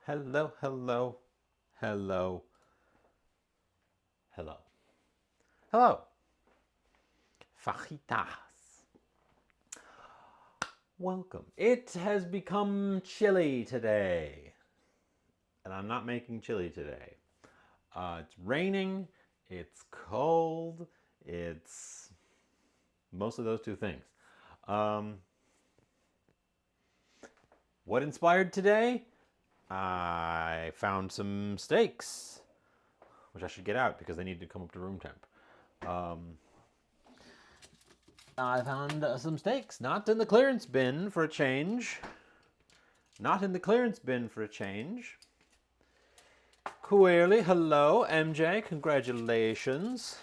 Hello, hello, hello, hello. Hello. Fajitas. Welcome. It has become chilly today. And I'm not making chili today. It's raining, it's cold, it's mostly those two things. Um, what inspired today? I found some steaks, which I should get out because they need to come up to room temp. Um, I found some steaks, not in the clearance bin for a change. Not in the clearance bin for a change. Queerly, hello, MJ, congratulations.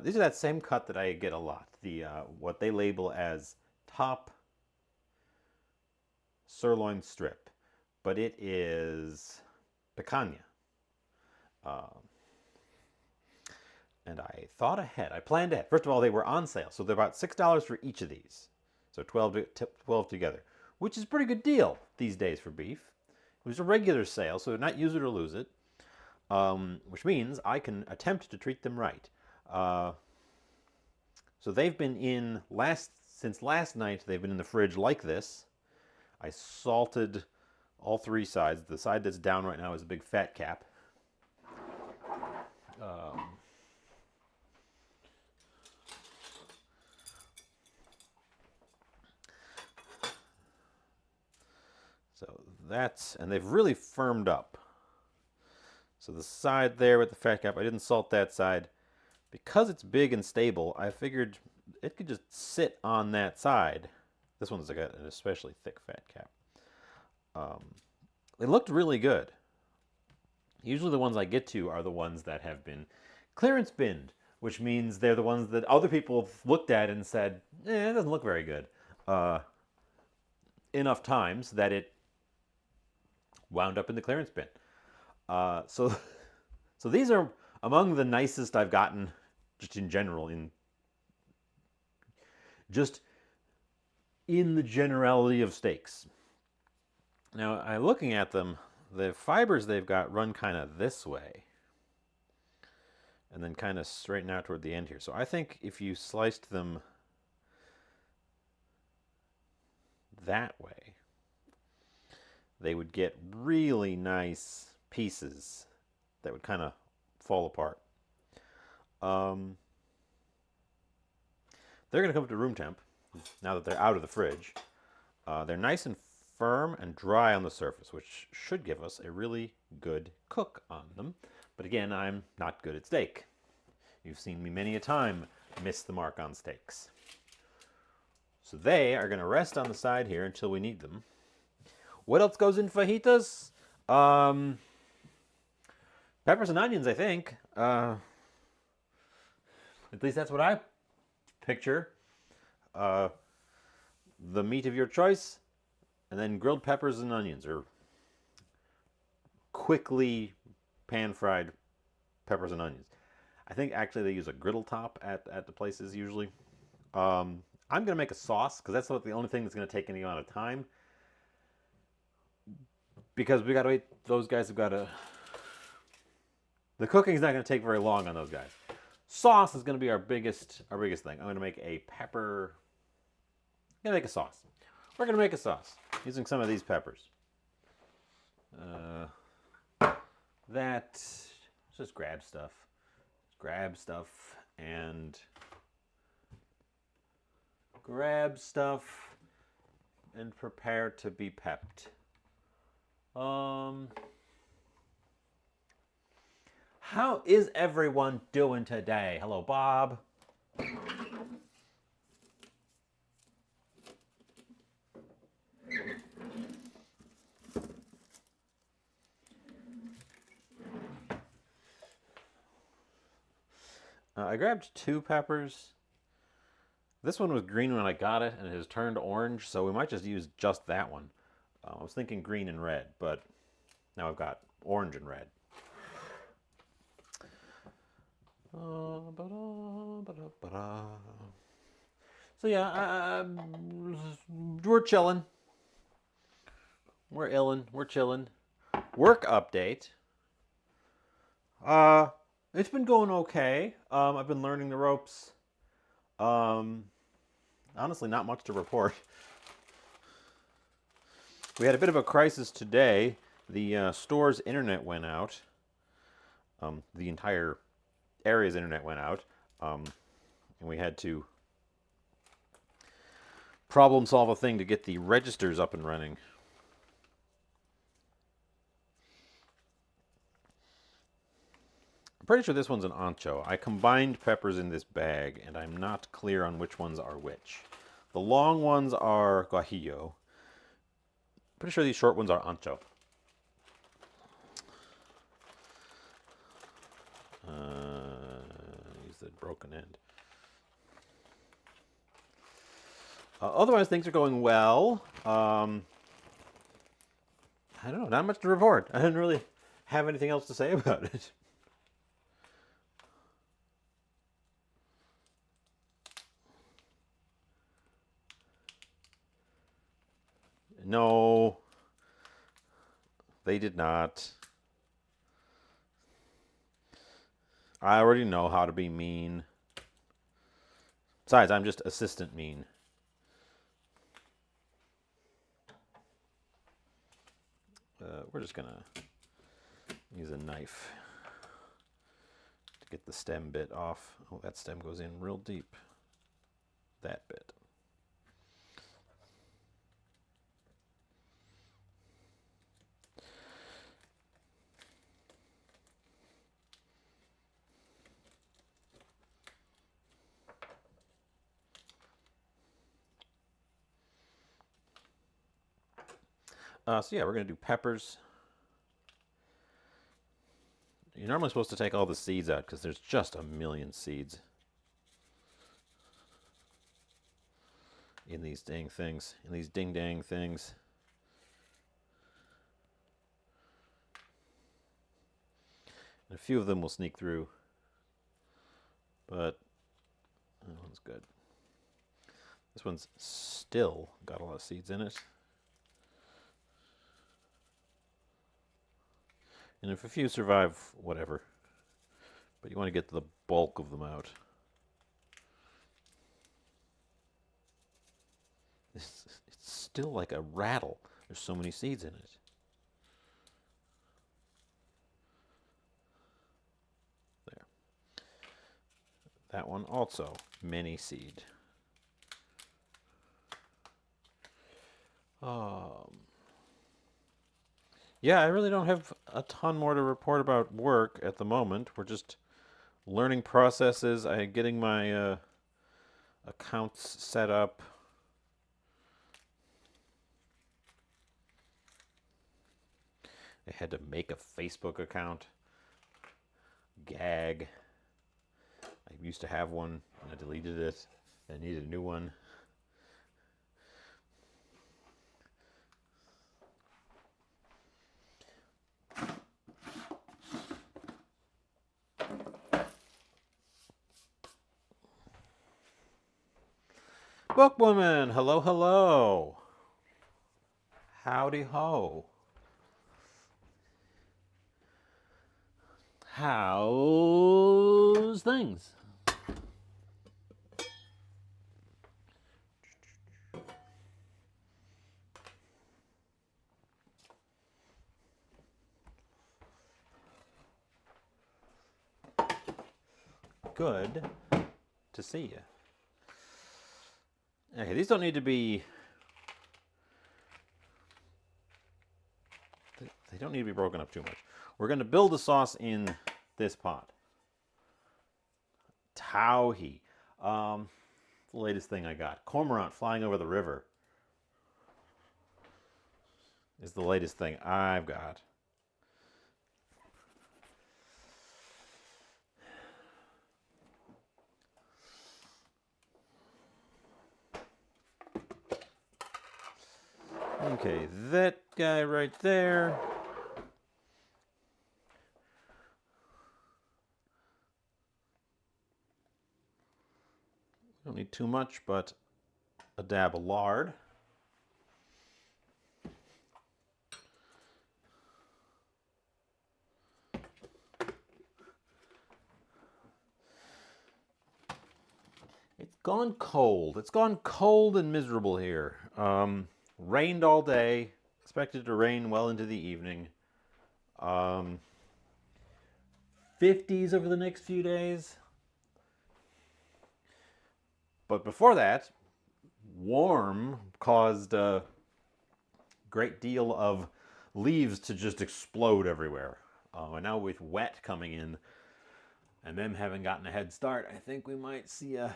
These are that same cut that I get a lot. The what they label as top sirloin strip, but it is picanha. Um, and I thought ahead. I planned ahead. First of all, they were on sale, so they're about $6 for each of these. So 12 together, which is a pretty good deal these days for beef. It was a regular sale, so not use it or lose it, which means I can attempt to treat them right. Uh, so they've been in since last night. They've been in the fridge like this. I salted all three sides. The side that's down right now is a big fat cap. Um, so and they've really firmed up. So the side there with the fat cap, I didn't salt that side. Because it's big and stable, I figured it could just sit on that side. This one's like an especially thick fat cap. Um, they looked really good. Usually the ones I get to are the ones that have been clearance binned, which means they're the ones that other people have looked at and said, it doesn't look very good. Enough times that it wound up in the clearance bin. So, so these are among the nicest I've gotten, just in general, just in the generality of steaks. Now, I looking at them, the fibers they've got run kind of this way, and then kind of straighten out toward the end here. So I think if you sliced them that way, they would get really nice pieces that would kind of fall apart. Um, they're going to come up to room temp now that they're out of the fridge. They're nice and firm and dry on the surface, which should give us a really good cook on them. But again, I'm not good at steak. You've seen me many a time miss the mark on steaks. So they are going to rest on the side here until we need them. What else goes in fajitas? Peppers and onions, I think. At least that's what I picture. Uh, the meat of your choice, and then grilled peppers and onions, or quickly pan-fried peppers and onions. I think actually they use a griddle top at the places usually. I'm going to make a sauce because that's the only thing that's going to take any amount of time. Because we got to wait. Those guys have got to. The cooking's not going to take very long on those guys. Sauce is going to be our biggest thing. I'm going to make a pepper. I'm going to make a sauce. We're going to make a sauce using some of these peppers. Let's just grab stuff. And grab stuff and prepare to be pepped. How is everyone doing today? Hello, Bob. I grabbed 2 peppers. This one was green when I got it, and it has turned orange, so we might just use just that one. I was thinking green and red, but now I've got orange and red. So yeah, we're chilling. We're illin'. We're chilling. Work update. Uh, it's been going okay. I've been learning the ropes. Um, honestly, not much to report. We had a bit of a crisis today. The store's internet went out. The entire area's internet went out, and we had to problem solve a thing to get the registers up and running. I'm pretty sure this one's an ancho. I combined peppers in this bag, and I'm not clear on which ones are which. The long ones are guajillo. Pretty sure these short ones are ancho. Use the broken end. Otherwise, things are going well. I don't know, not much to report. I didn't really have anything else to say about it. No, they did not. I already know how to be mean. Besides, I'm just assistant mean. We're just gonna use a knife to get the stem bit off. Oh, that stem goes in real deep. That bit. So yeah, we're gonna do peppers. You're normally supposed to take all the seeds out because there's just a million seeds in these dang things, in these ding dang things. And a few of them will sneak through, but that one's good. This one's still got a lot of seeds in it. And if a few survive, whatever. But you want to get the bulk of them out. It's still like a rattle. There's so many seeds in it. There. That one also, many seed. Yeah, I really don't have a ton more to report about work at the moment. We're just learning processes. I'm getting my accounts set up. I had to make a Facebook account. Gag. I used to have one and I deleted it. I needed a new one. Bookwoman, hello, hello. Howdy ho. How's things? Good to see you. Okay, these don't need to be... They don't need to be broken up too much. We're going to build the sauce in this pot. Tauhi. The latest thing I got. Cormorant flying over the river is the latest thing I've got. Okay, that guy right there. Don't need too much, but a dab of lard. It's gone cold. It's gone cold and miserable here. Rained all day. Expected to rain well into the evening. 50s over the next few days. But before that, warm caused a great deal of leaves to just explode everywhere. And now with wet coming in and them having gotten a head start, I think we might see a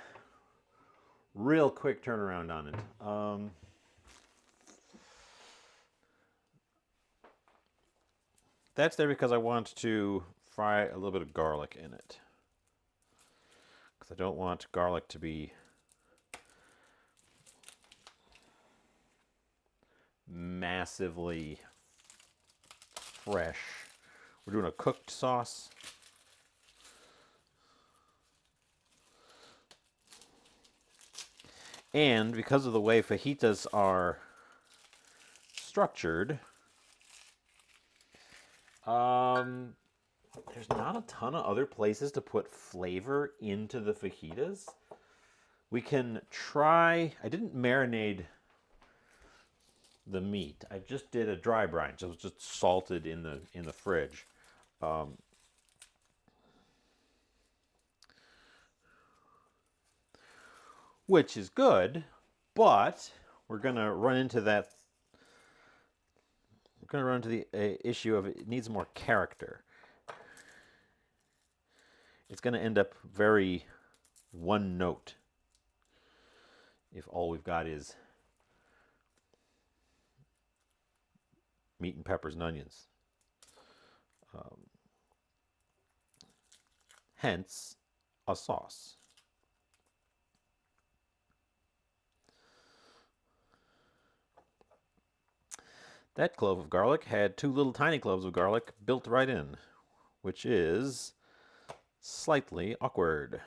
real quick turnaround on it. That's there because I want to fry a little bit of garlic in it. Because I don't want garlic to be massively fresh. We're doing a cooked sauce. And because of the way fajitas are structured, there's not a ton of other places to put flavor into the fajitas. We can try, I didn't marinate the meat. I just did a dry brine. So it was just salted in the fridge. Which is good, but we're going to run into that. We're going to run into the issue of it needs more character. It's going to end up very one note if all we've got is meat and peppers and onions. Hence, a sauce. That clove of garlic had 2 little tiny cloves of garlic built right in, which is slightly awkward.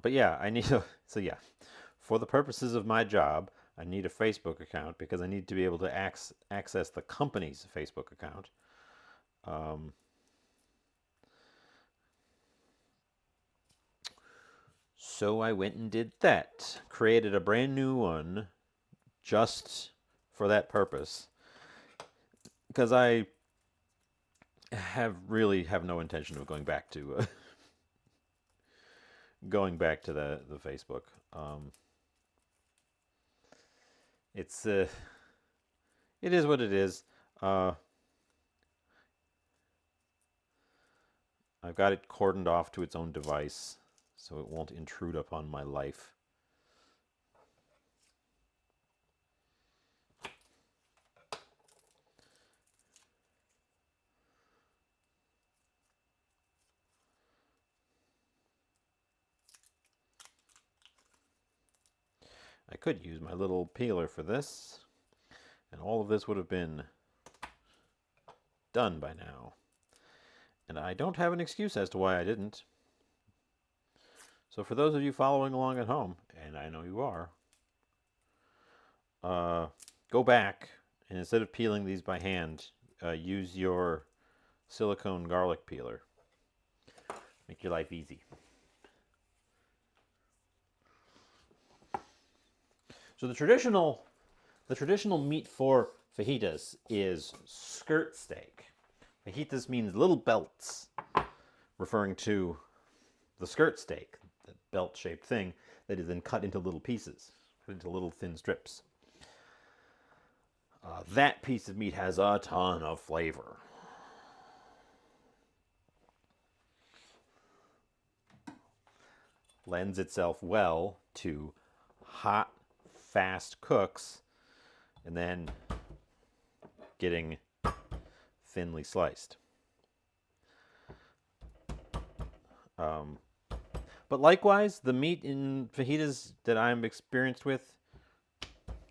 But yeah, I need so yeah, for the purposes of my job, I need a Facebook account because I need to be able to access the company's Facebook account. So I went and did that. Created a brand new one just for that purpose. Because I really have no intention of going back to the Facebook. It is what it is. I've got it cordoned off to its own device, so it won't intrude upon my life. I could use my little peeler for this, and all of this would have been done by now. And I don't have an excuse as to why I didn't. So for those of you following along at home, and I know you are, go back, and instead of peeling these by hand, use your silicone garlic peeler. Make your life easy. So the traditional meat for fajitas is skirt steak. Fajitas means little belts, referring to the skirt steak, the belt-shaped thing that is then cut into little pieces, cut into little thin strips. That piece of meat has a ton of flavor. Lends itself well to hot, fast cooks, and then getting thinly sliced. But likewise, the meat in fajitas that I'm experienced with,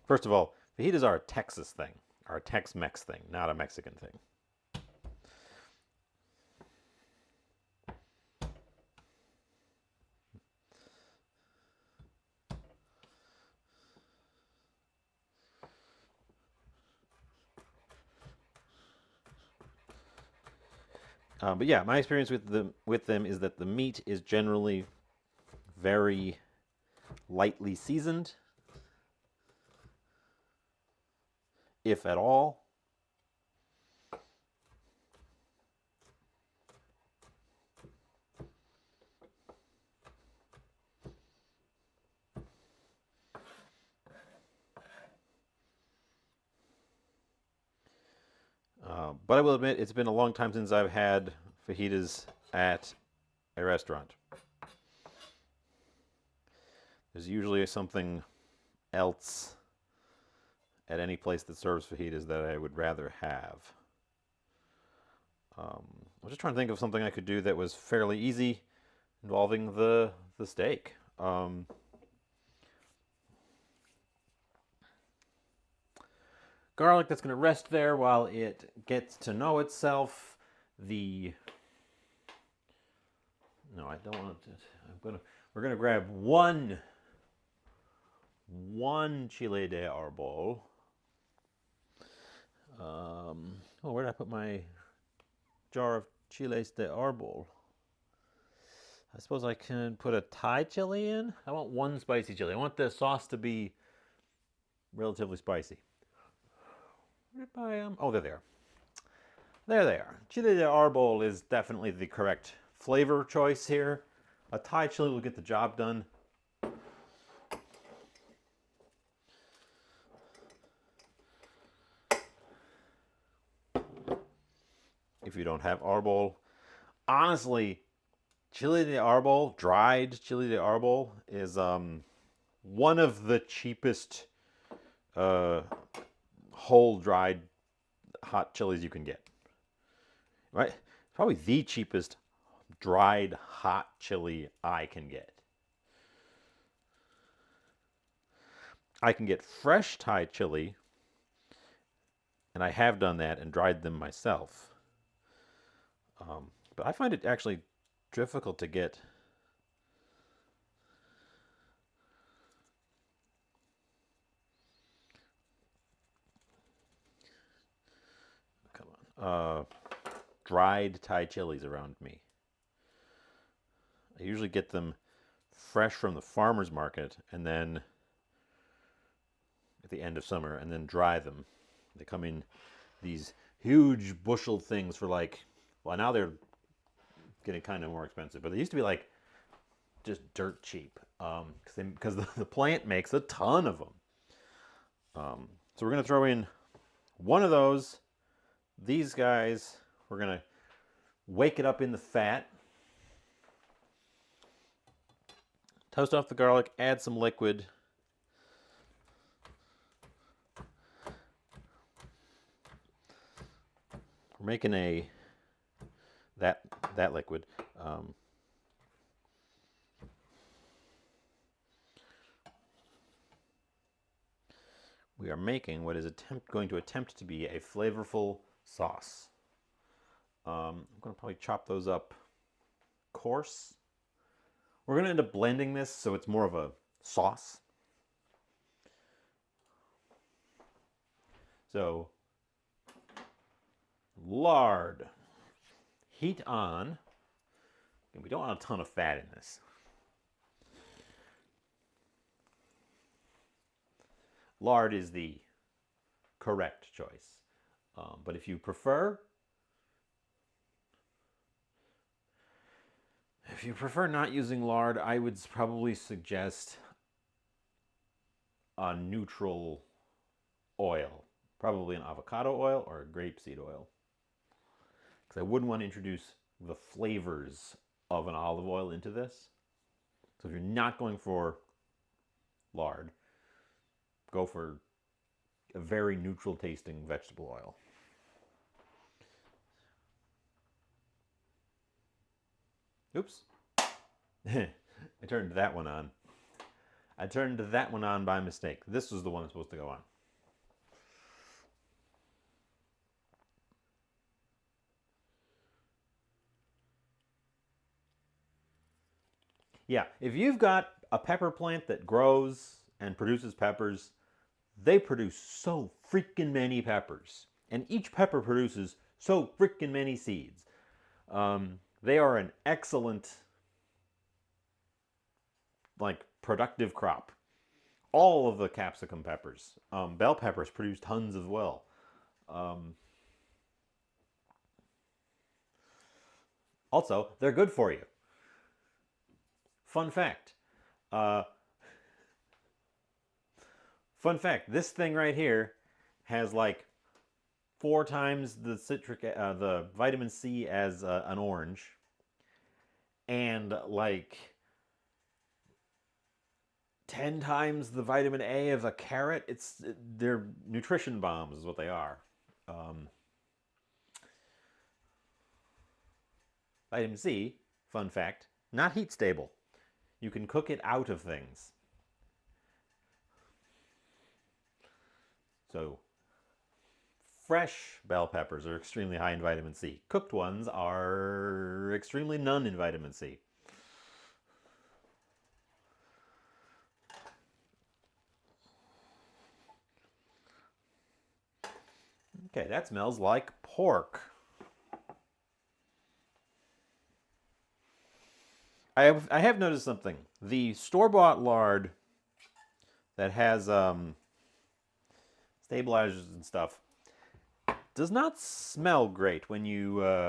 first of all, fajitas are a Texas thing. are a Tex-Mex thing, not a Mexican thing. But yeah, my experience with them is that the meat is generally very lightly seasoned, if at all. But I will admit, it's been a long time since I've had fajitas at a restaurant. There's usually something else at any place that serves fajitas that I would rather have. I'm just trying to think of something I could do that was fairly easy involving the steak. Garlic that's going to rest there while it gets to know itself. No, I don't want to. We're gonna grab one chile de arbol. Oh, where did I put my jar of chiles de arbol? I suppose I can put a Thai chili in. I want one spicy chili. I want the sauce to be relatively spicy. Where did my oh, there they are. There they are. Chile de arbol is definitely the correct flavor choice here. A Thai chili will get the job done. If you don't have arbol, honestly, chile de arbol, dried chile de arbol, is one of the cheapest whole dried hot chilies you can get. Right? Probably the cheapest dried hot chili I can get. I can get fresh Thai chili, and I have done that and dried them myself. But I find it actually difficult to get. Come on. Dried Thai chilies around me. I usually get them fresh from the farmer's market and then at the end of summer and then dry them. They come in these huge bushel things for like, well, now they're getting kind of more expensive, but they used to be like just dirt cheap because the plant makes a ton of them. So we're going to throw in one of those. These guys, we're going to wake it up in the fat. Toast off the garlic, add some liquid. We're making that liquid. We are making what is going to attempt to be a flavorful sauce. I'm going to probably chop those up coarse. We're going to end up blending this so it's more of a sauce. So, lard. Heat on. And we don't want a ton of fat in this. Lard is the correct choice. But if you prefer not using lard, I would probably suggest a neutral oil. Probably an avocado oil or a grapeseed oil. Because I wouldn't want to introduce the flavors of an olive oil into this. So if you're not going for lard, go for a very neutral tasting vegetable oil. Oops. I turned that one on. I turned that one on by mistake. This was the one that's supposed to go on. Yeah, if you've got a pepper plant that grows and produces peppers, they produce so freaking many peppers. And each pepper produces so freaking many seeds. They are an excellent, like, productive crop. All of the capsicum peppers. Bell peppers produce tons as well. Um, Also, they're good for you. Fun fact. Uh, Fun fact. This thing right here has like 4 times the vitamin C as an orange, and like 10 times the vitamin A of a carrot. They're nutrition bombs, is what they are. Um, Vitamin C, fun fact, not heat stable. You can cook it out of things. So fresh bell peppers are extremely high in vitamin C. Cooked ones are extremely none in vitamin C. Okay, that smells like pork. I have noticed something. The store-bought lard that has stabilizers and stuff does not smell great when you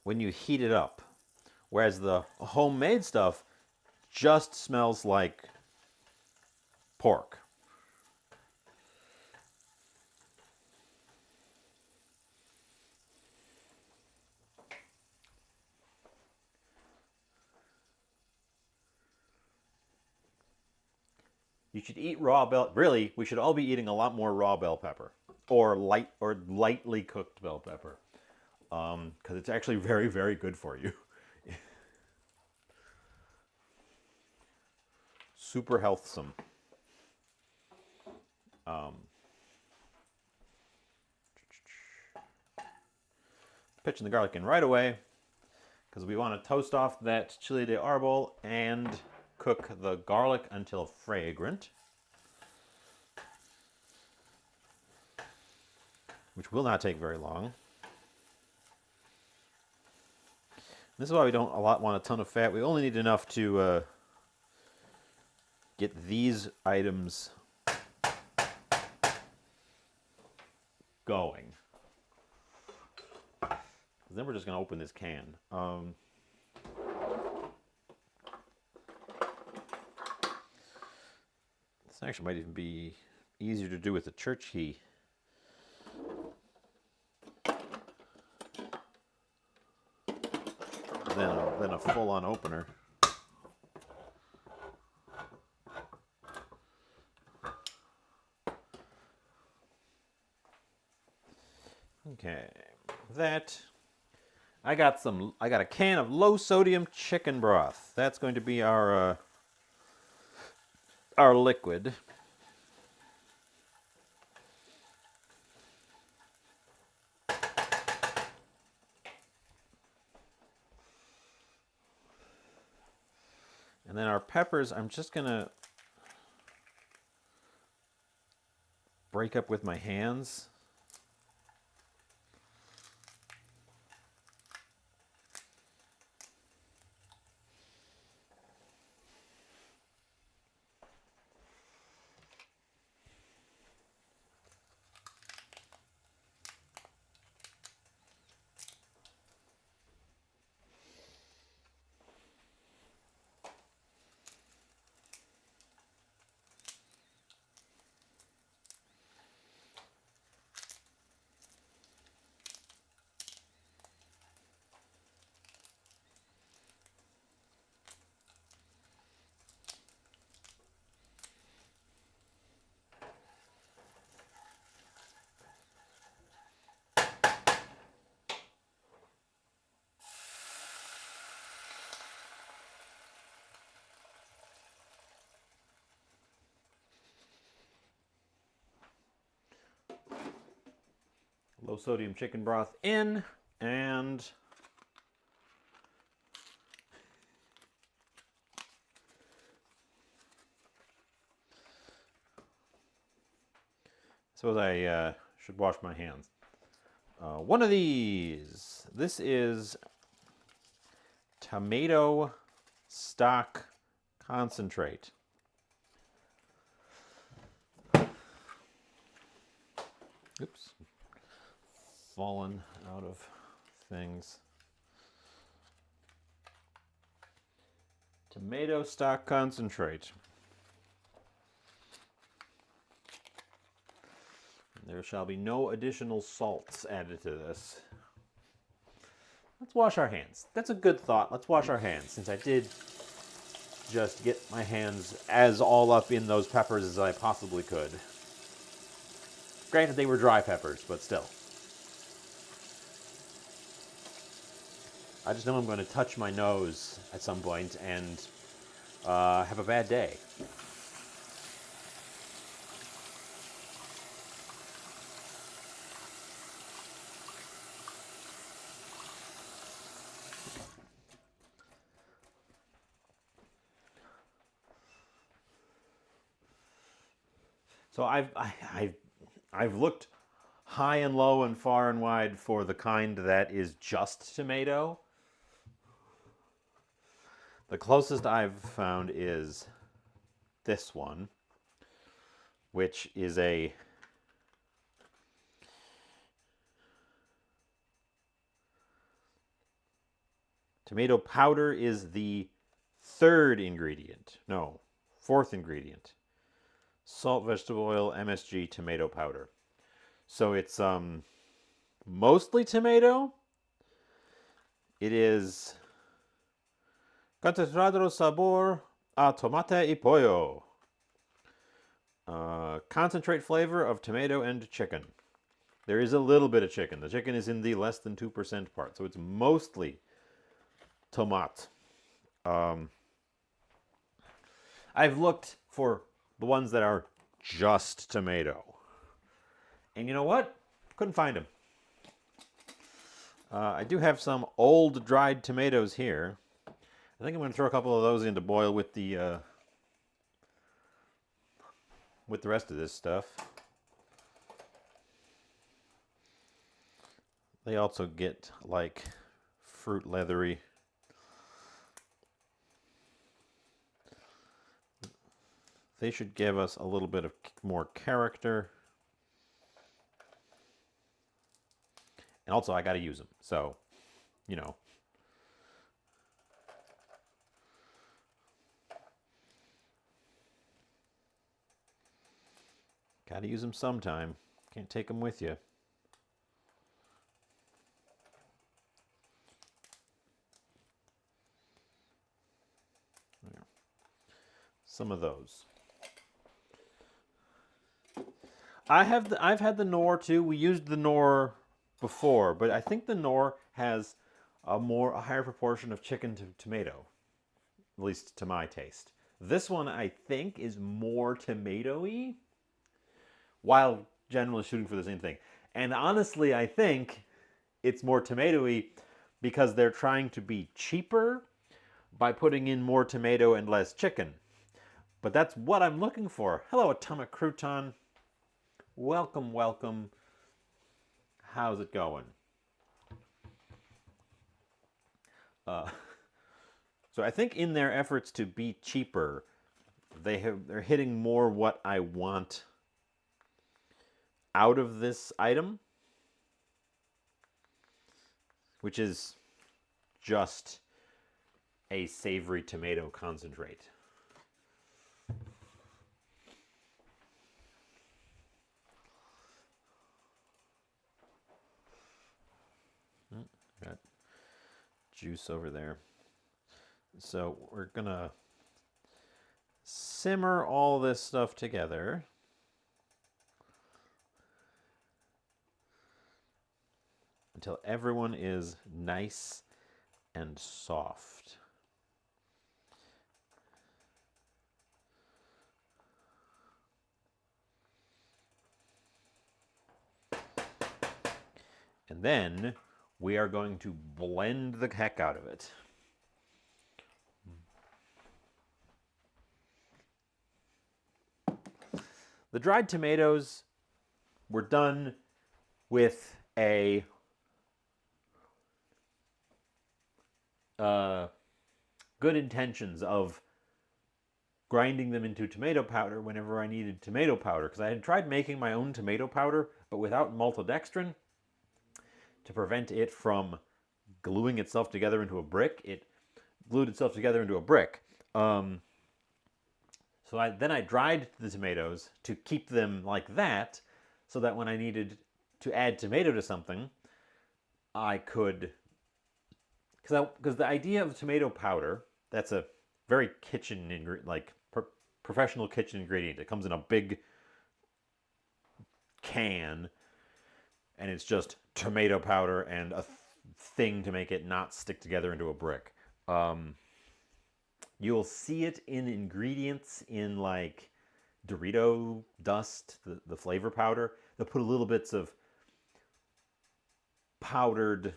heat it up. Whereas the homemade stuff just smells like pork. You should eat raw bell. Really, we should all be eating a lot more raw bell pepper, or lightly cooked bell pepper, because it's actually very, very good for you. Super healthsome. Um, Pitching the garlic in right away, because we want to toast off that chili de árbol and cook the garlic until fragrant, which will not take very long. This is why we don't want a ton of fat. We only need enough to get these items going. Then we're just going to open this can. This actually might even be easier to do with the church key. Than a full-on opener. Okay, that I got a can of low sodium chicken broth. That's going to be our liquid. And then our peppers, I'm just going to break up with my hands. Low sodium chicken broth in, And suppose I should wash my hands. One of these. This is tomato stock concentrate. Oops. Fallen out of things. Tomato stock concentrate. There shall be no additional salts added to this. Let's wash our hands. That's a good thought. Let's wash our hands, since I did just get my hands as all up in those peppers as I possibly could. Granted, they were dry peppers, but still. I just know I'm going to touch my nose at some point and have a bad day. So I've looked high and low and far and wide for the kind that is just tomato. The closest I've found is this one, which is a tomato powder is the third ingredient. No, fourth ingredient. Salt, vegetable oil, MSG, tomato powder. So it's mostly tomato. It is concentrado sabor a tomate y pollo. Concentrate flavor of tomato and chicken. There is a little bit of chicken. The chicken is in the less than 2% part, so it's mostly tomat. I've looked for the ones that are just tomato. And you know what? Couldn't find them. I do have some old dried tomatoes here. I think I'm going to throw a couple of those in to boil with the rest of this stuff. They also get like fruit leathery. They should give us a little bit of more character. And also, I got to use them. So, you know. Got to use them sometime. Can't take them with you. There. Some of those. I've had the Knorr too. We used the Knorr before, but I think the Knorr has a higher proportion of chicken to tomato, at least to my taste. This one I think is more tomatoey, while generally shooting for the same thing. And honestly, I think it's more tomatoey because they're trying to be cheaper by putting in more tomato and less chicken. But that's what I'm looking for. Hello, Atomic Crouton. Welcome, welcome. How's it going? So I think in their efforts to be cheaper, they're hitting more what I want out of this item, which is just a savory tomato concentrate. Got juice over there. So we're gonna simmer all this stuff together. Until everyone is nice and soft. And then we are going to blend the heck out of it. The dried tomatoes were done with a good intentions of grinding them into tomato powder whenever I needed tomato powder, because I had tried making my own tomato powder, but without maltodextrin to prevent it from gluing itself together into a brick. It glued itself together into a brick. So then I dried the tomatoes to keep them like that, so that when I needed to add tomato to something, I could, because the idea of tomato powder, that's a very kitchen professional kitchen ingredient. It comes in a big can, and it's just tomato powder and a thing to make it not stick together into a brick. You'll see it in ingredients in like Dorito dust, the flavor powder. They'll put little bits of powdered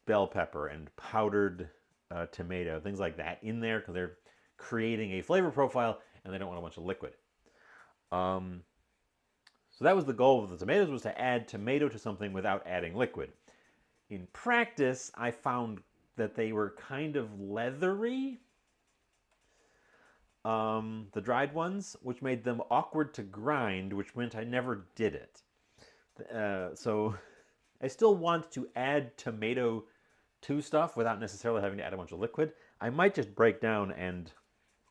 bell pepper and powdered tomato, things like that in there, because they're creating a flavor profile and they don't want a bunch of liquid. So that was the goal of the tomatoes, was to add tomato to something without adding liquid. In practice, I found that they were kind of leathery, the dried ones, which made them awkward to grind, which meant I never did it. So I still want to add tomato to stuff without necessarily having to add a bunch of liquid. I might just break down and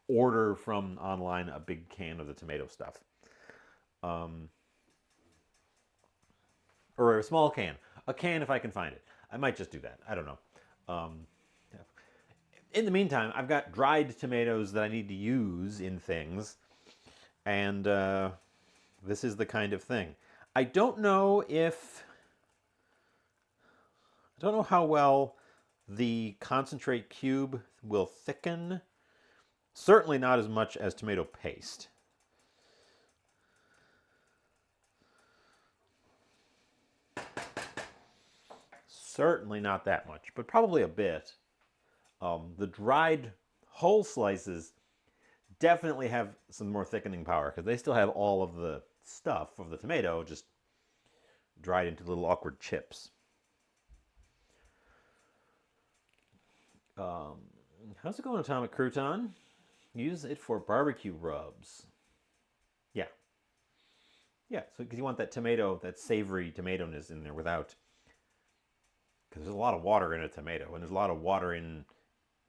order from online a big can of the tomato stuff. Or a small can. A can if I can find it. I might just do that. I don't know. In the meantime, I've got dried tomatoes that I need to use in things. And this is the kind of thing. I don't know how well the concentrate cube will thicken. Certainly not as much as tomato paste. Certainly not that much, but probably a bit. The dried whole slices definitely have some more thickening power, because they still have all of the stuff of the tomato just dried into little awkward chips. How's it going, Atomic Crouton? Use it for barbecue rubs. Yeah. Yeah, so because you want that tomato, that savory tomato-ness in there without... Because there's a lot of water in a tomato, and there's a lot of water in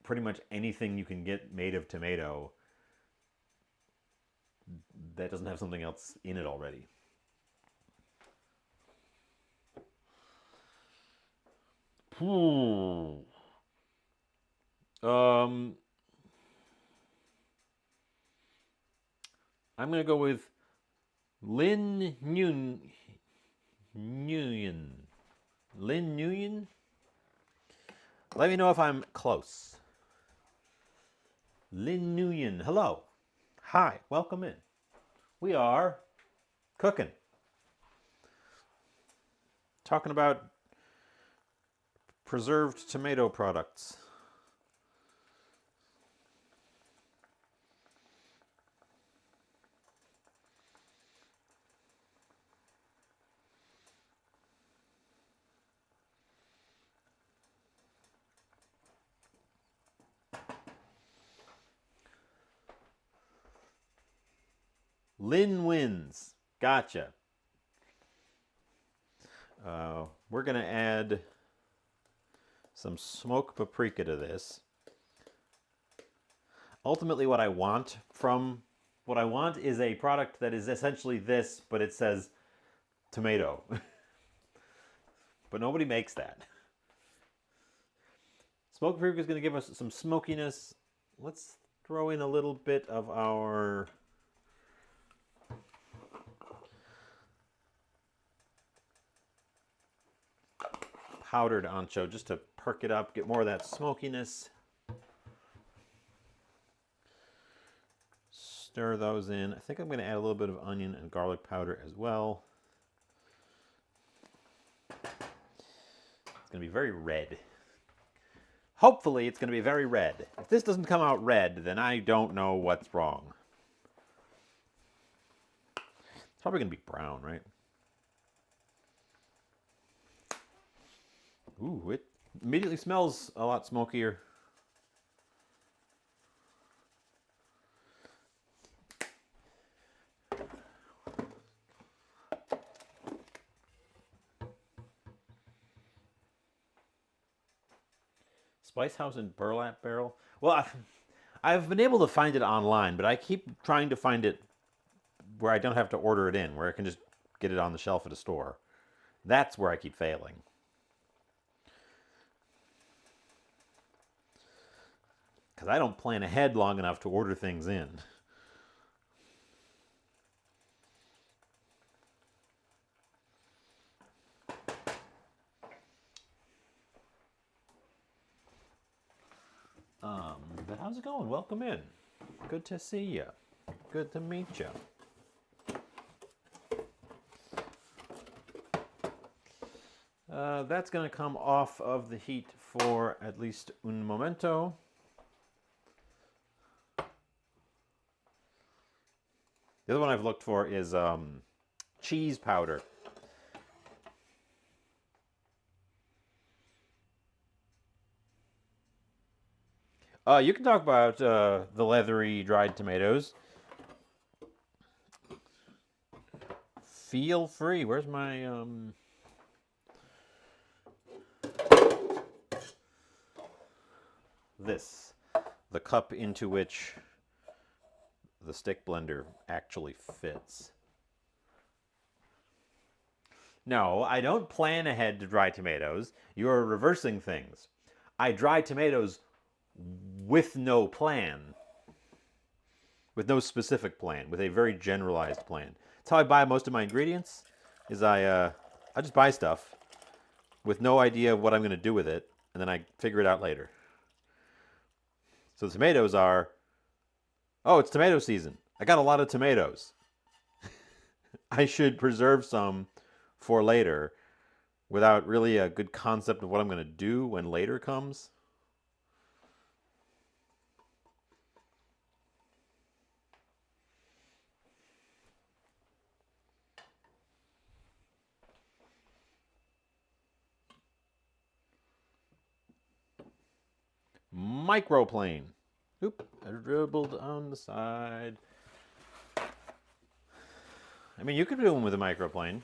pretty much anything you can get made of tomato that doesn't have something else in it already. I'm going to go with Lin Nguyen. Lin Nguyen? Let me know if I'm close. Lin Nguyen. Hello. Hi. Welcome in. We are cooking. Talking about preserved tomato products. Lin wins. Gotcha. We're going to add some smoked paprika to this. Ultimately, what I want is a product that is essentially this, but it says tomato. But nobody makes that. Smoked paprika is going to give us some smokiness. Let's throw in a little bit of our powdered ancho just to perk it up, get more of that smokiness. Stir those in. I think I'm going to add a little bit of onion and garlic powder as well. It's going to be very red. Hopefully, it's going to be very red. If this doesn't come out red, then I don't know what's wrong. It's probably going to be brown, right? Ooh, it immediately smells a lot smokier. Spice House and Burlap Barrel. Well, I've been able to find it online, but I keep trying to find it where I don't have to order it in, where I can just get it on the shelf at a store. That's where I keep failing. Because I don't plan ahead long enough to order things in. But how's it going? Welcome in. Good to see you. Good to meet you. That's going to come off of the heat for at least un momento. The other one I've looked for is cheese powder. You can talk about the leathery dried tomatoes. Feel free. Where's my this? The cup into which the stick blender actually fits. No, I don't plan ahead to dry tomatoes. You're reversing things. I dry tomatoes with no plan. With no specific plan, with a very generalized plan. That's how I buy most of my ingredients, is I just buy stuff with no idea of what I'm going to do with it, and then I figure it out later. So the tomatoes are, oh, it's tomato season. I got a lot of tomatoes. I should preserve some for later without really a good concept of what I'm going to do when later comes. Microplane. Oop, I dribbled on the side. I mean, you could do them with a microplane.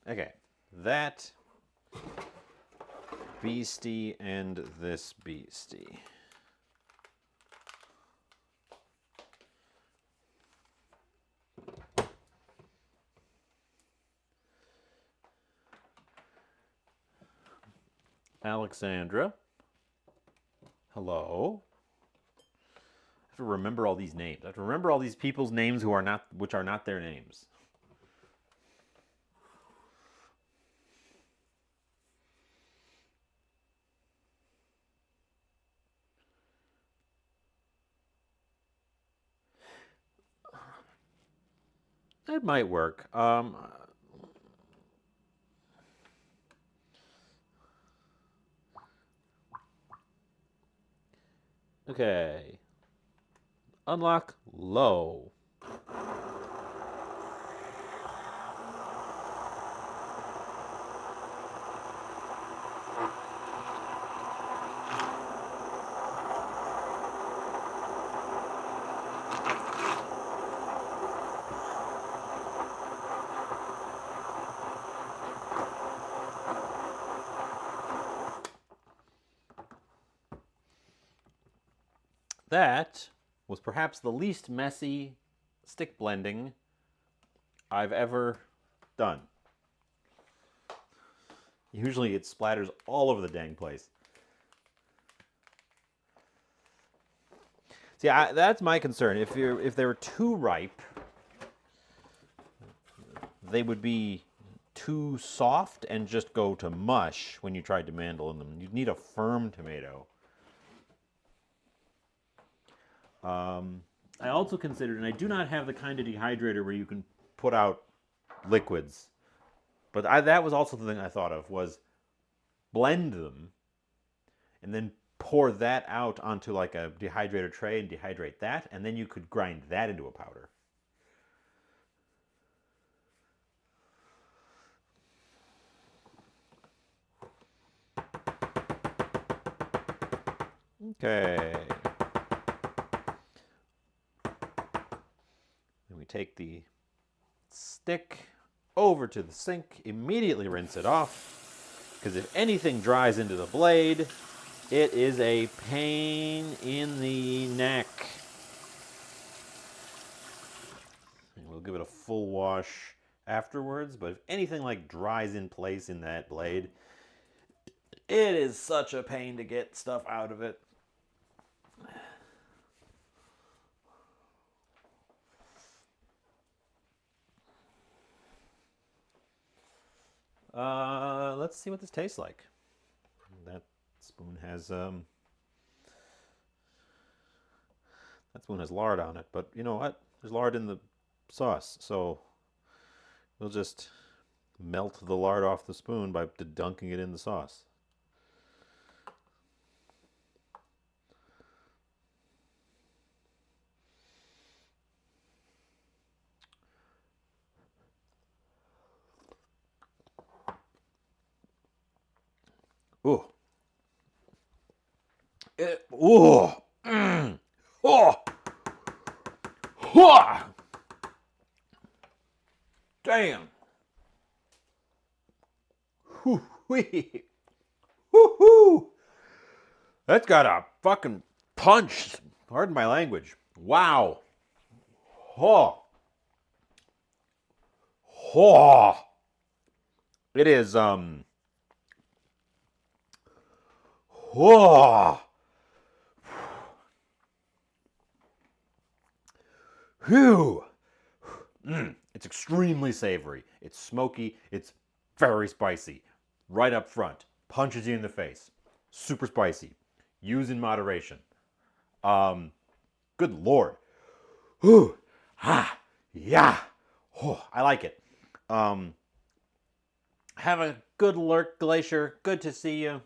Okay, that beastie and this beastie. Alexandra. Hello. I have to remember all these names. I have to remember all these people's names which are not their names. That might work. Okay. Unlock low. That was perhaps the least messy stick blending I've ever done. Usually it splatters all over the dang place. See, that's my concern. If they were too ripe, they would be too soft and just go to mush when you tried to mandolin them. You'd need a firm tomato. I also considered, and I do not have the kind of dehydrator where you can put out liquids, but that was also the thing I thought of was blend them and then pour that out onto like a dehydrator tray and dehydrate that, and then you could grind that into a powder. Okay. Then we take the stick over to the sink, immediately rinse it off, because if anything dries into the blade, it is a pain in the neck. And we'll give it a full wash afterwards, but if anything like dries in place in that blade, it is such a pain to get stuff out of it. Let's see what this tastes like. That spoon has lard on it, but you know what? There's lard in the sauce, so we'll just melt the lard off the spoon by dunking it in the sauce. Ooh. Ooh. Mm. Oh. Oh. Damn. Whoo-wee. Woo-hoo. That's got a fucking punch. Pardon my language. Wow. Oh. Oh. It is oh. Whew. It's extremely savory. It's smoky. It's very spicy. Right up front. Punches you in the face. Super spicy. Use in moderation. Good Lord. Whew. Ah. Yeah. Oh, I like it. Have a good lurk, Glacier. Good to see you.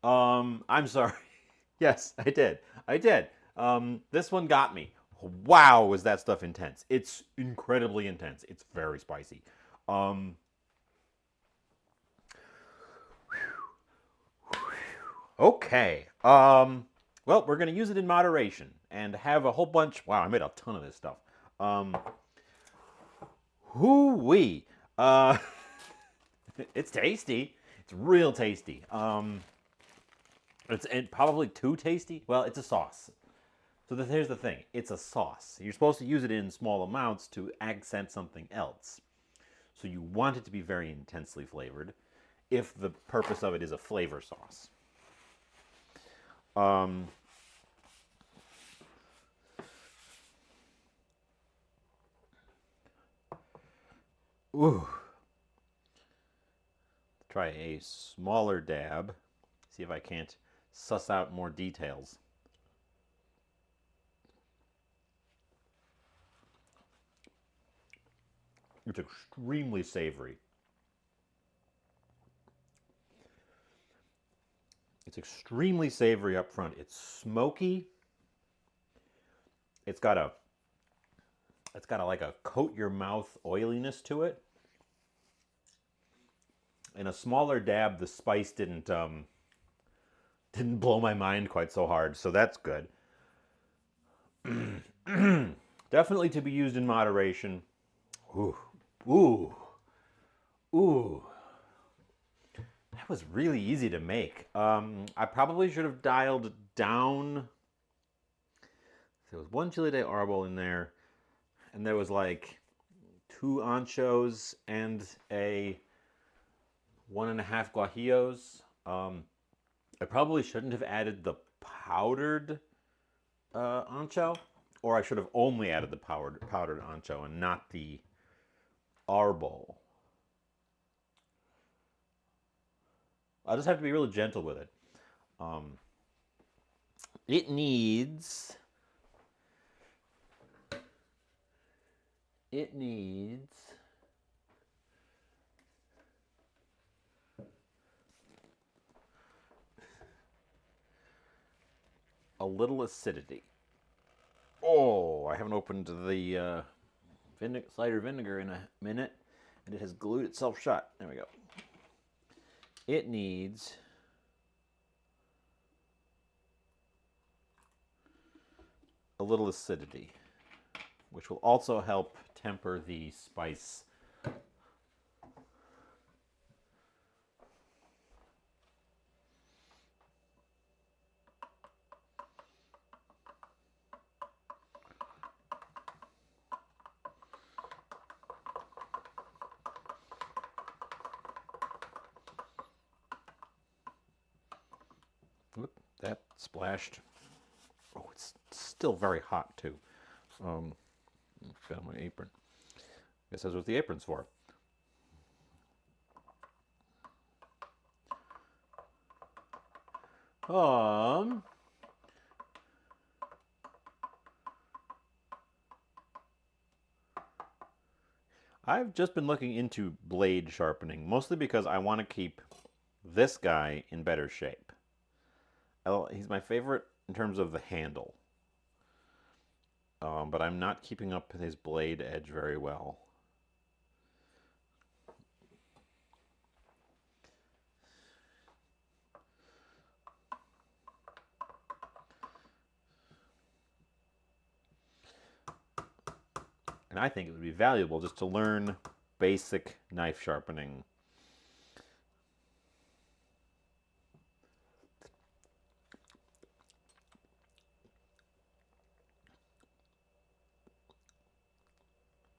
I'm sorry. Yes, I did. I did. This one got me. Wow, was that stuff intense? It's incredibly intense. It's very spicy. Okay. Well, we're gonna use it in moderation and have a whole bunch. Wow, I made a ton of this stuff. Hoo-wee. Uh, it's tasty. It's real tasty. It's and probably too tasty. Well, it's a sauce. So here's the thing. It's a sauce. You're supposed to use it in small amounts to accent something else. So you want it to be very intensely flavored if the purpose of it is a flavor sauce. Ooh. Try a smaller dab. See if I can't suss out more details. It's extremely savory. It's extremely savory up front. It's smoky. It's got a like a coat your mouth oiliness to it. In a smaller dab, the spice didn't blow my mind quite so hard, so that's good. Definitely to be used in moderation. Ooh, ooh, ooh. That was really easy to make. I probably should have dialed down. There was one chile de arbol in there, and there was like 2 anchos and a 1.5 guajillos. I probably shouldn't have added the powdered ancho, or I should have only added the powdered ancho and not the arbol. I'll just have to be really gentle with it. It needs It needs a little acidity. Oh, I haven't opened the cider vinegar in a minute, and it has glued itself shut. There we go. It needs a little acidity, which will also help temper the spice. Whoop, that splashed. Oh, it's still very hot too. Found my apron. Guess that's what the apron's for. I've just been looking into blade sharpening, mostly because I want to keep this guy in better shape. He's my favorite in terms of the handle, but I'm not keeping up his blade edge very well. And I think it would be valuable just to learn basic knife sharpening.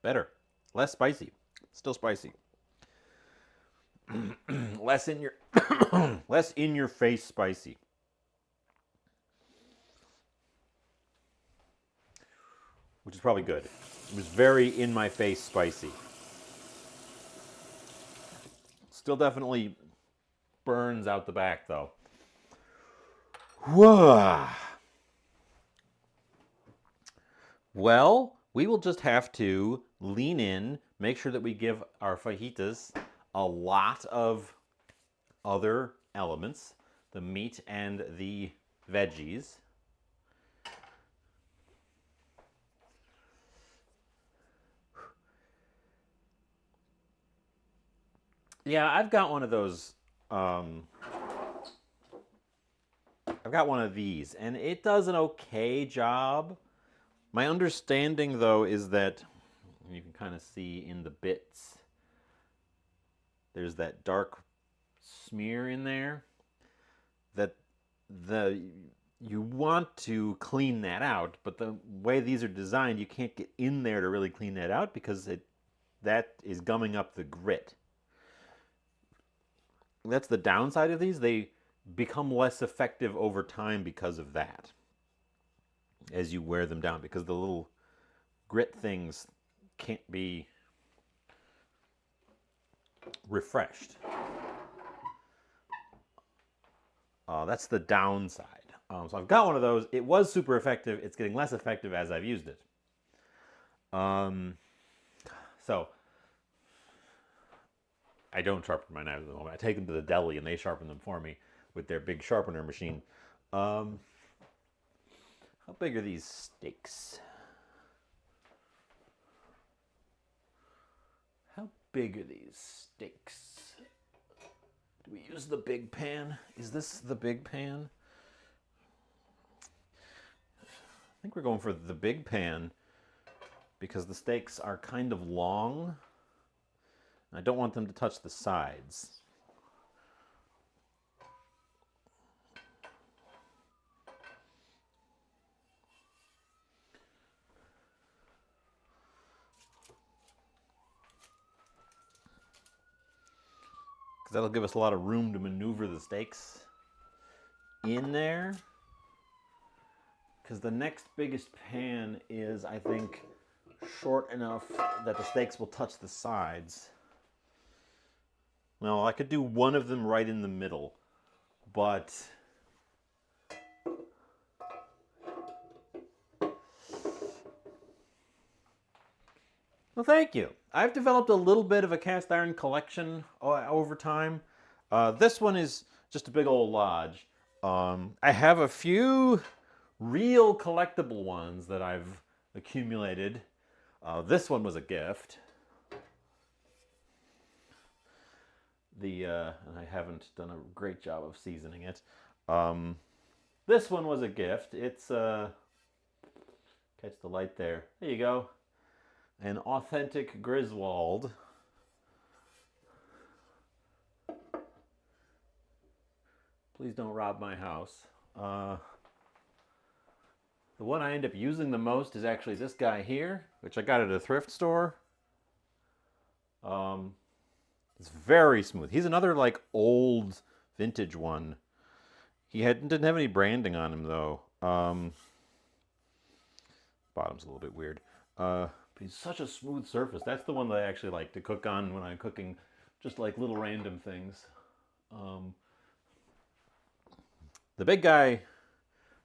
Better. Less spicy. Still spicy. less in your less in your face spicy. Which is probably good. It was very in my face spicy. Still definitely burns out the back though. Whoa. Well, we will just have to lean in, make sure that we give our fajitas a lot of other elements, the meat and the veggies. Yeah, I've got one of those. I've got one of these, and it does an okay job. My understanding, though, is that you can kind of see in the bits, there's that dark smear in there. That you want to clean that out, but the way these are designed, you can't get in there to really clean that out because that is gumming up the grit. That's the downside of these. They become less effective over time because of that. As you wear them down, because the little grit things can't be refreshed. That's the downside. So I've got one of those. It was super effective. It's getting less effective as I've used it. So I don't sharpen my knives at the moment. I take them to the deli and they sharpen them for me with their big sharpener machine. How big are these steaks? How big are these steaks? Do we use the big pan? Is this the big pan? I think we're going for the big pan because the steaks are kind of long. I don't want them to touch the sides. Because that'll give us a lot of room to maneuver the steaks in there. Because the next biggest pan is, I think, short enough that the steaks will touch the sides. Well, I could do one of them right in the middle, but Well, thank you. I've developed a little bit of a cast iron collection over time. This one is just a big old lodge. I have a few real collectible ones that I've accumulated. This one was a gift. And I haven't done a great job of seasoning it. This one was a gift. It's catch the light there. There you go. An authentic Griswold. Please don't rob my house. The one I end up using the most is actually this guy here, which I got at a thrift store. It's very smooth. He's another like old vintage one. Didn't have any branding on him though. Bottom's a little bit weird. But he's such a smooth surface. That's the one that I actually like to cook on when I'm cooking just like little random things. The big guy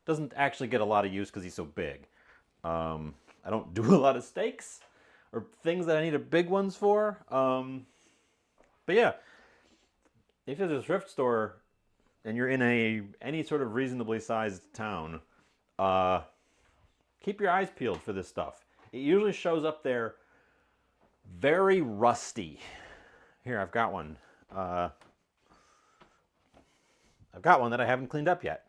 doesn't actually get a lot of use because he's so big. I don't do a lot of steaks or things that I need a big ones for. But yeah, if there's a thrift store and you're in any sort of reasonably sized town, keep your eyes peeled for this stuff. It usually shows up there very rusty. Here, I've got one. I've got one that I haven't cleaned up yet.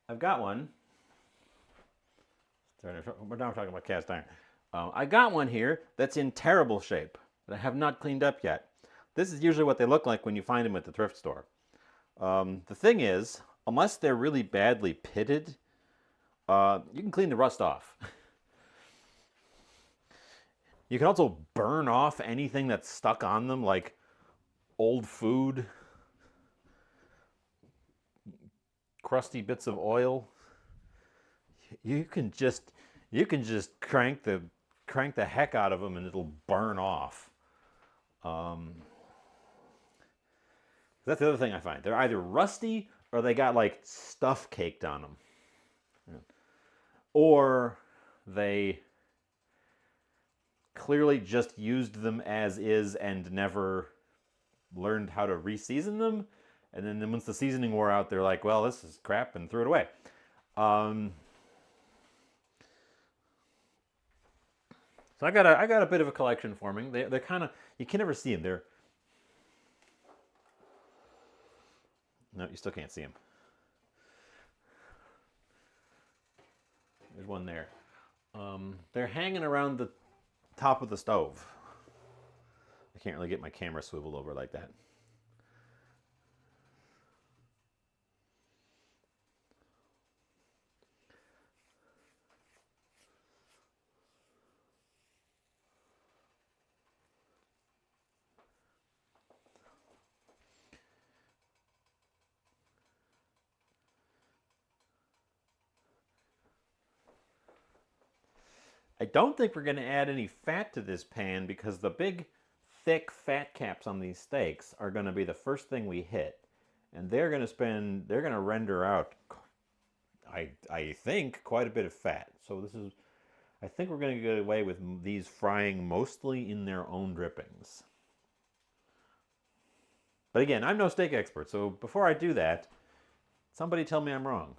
I've got one. We're now talking about cast iron. I got one here that's in terrible shape that I have not cleaned up yet. This is usually what they look like when you find them at the thrift store. The thing is, unless they're really badly pitted, you can clean the rust off. You can also burn off anything that's stuck on them, like old food, crusty bits of oil. You can just crank the heck out of them and it'll burn off. That's the other thing I find. They're either rusty or they got like stuff caked on them. Or they clearly just used them as is and never learned how to re-season them. And then once the seasoning wore out, they're like, well, this is crap, and threw it away. So I got a bit of a collection forming. They're kind of, you can never see them. No, you still can't see them. There's one there. They're hanging around the top of the stove. I can't really get my camera swiveled over like that. I don't think we're going to add any fat to this pan because the big, thick fat caps on these steaks are going to be the first thing we hit. And they're going to render out, I think, quite a bit of fat. So I think we're going to get away with these frying mostly in their own drippings. But again, I'm no steak expert, so before I do that, somebody tell me I'm wrong.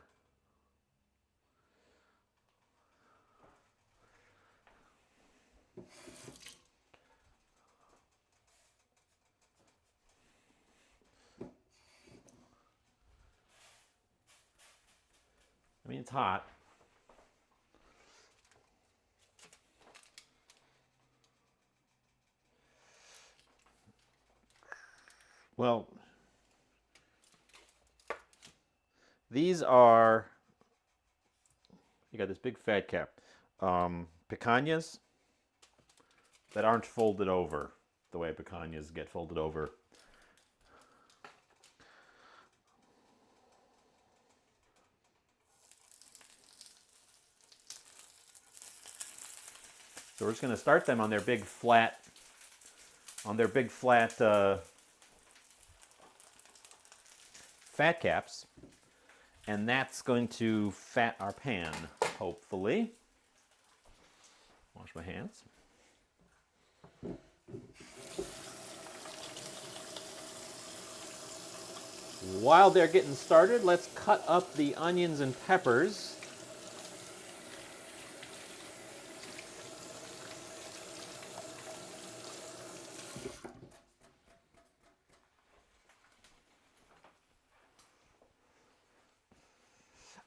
I mean, it's hot. Well, these are, you got this big fat cap, picanhas that aren't folded over the way picanhas get folded over. So we're just going to start them on their big flat on their big flat fat caps. And that's going to fat our pan, hopefully. Wash my hands. While they're getting started, let's cut up the onions and peppers.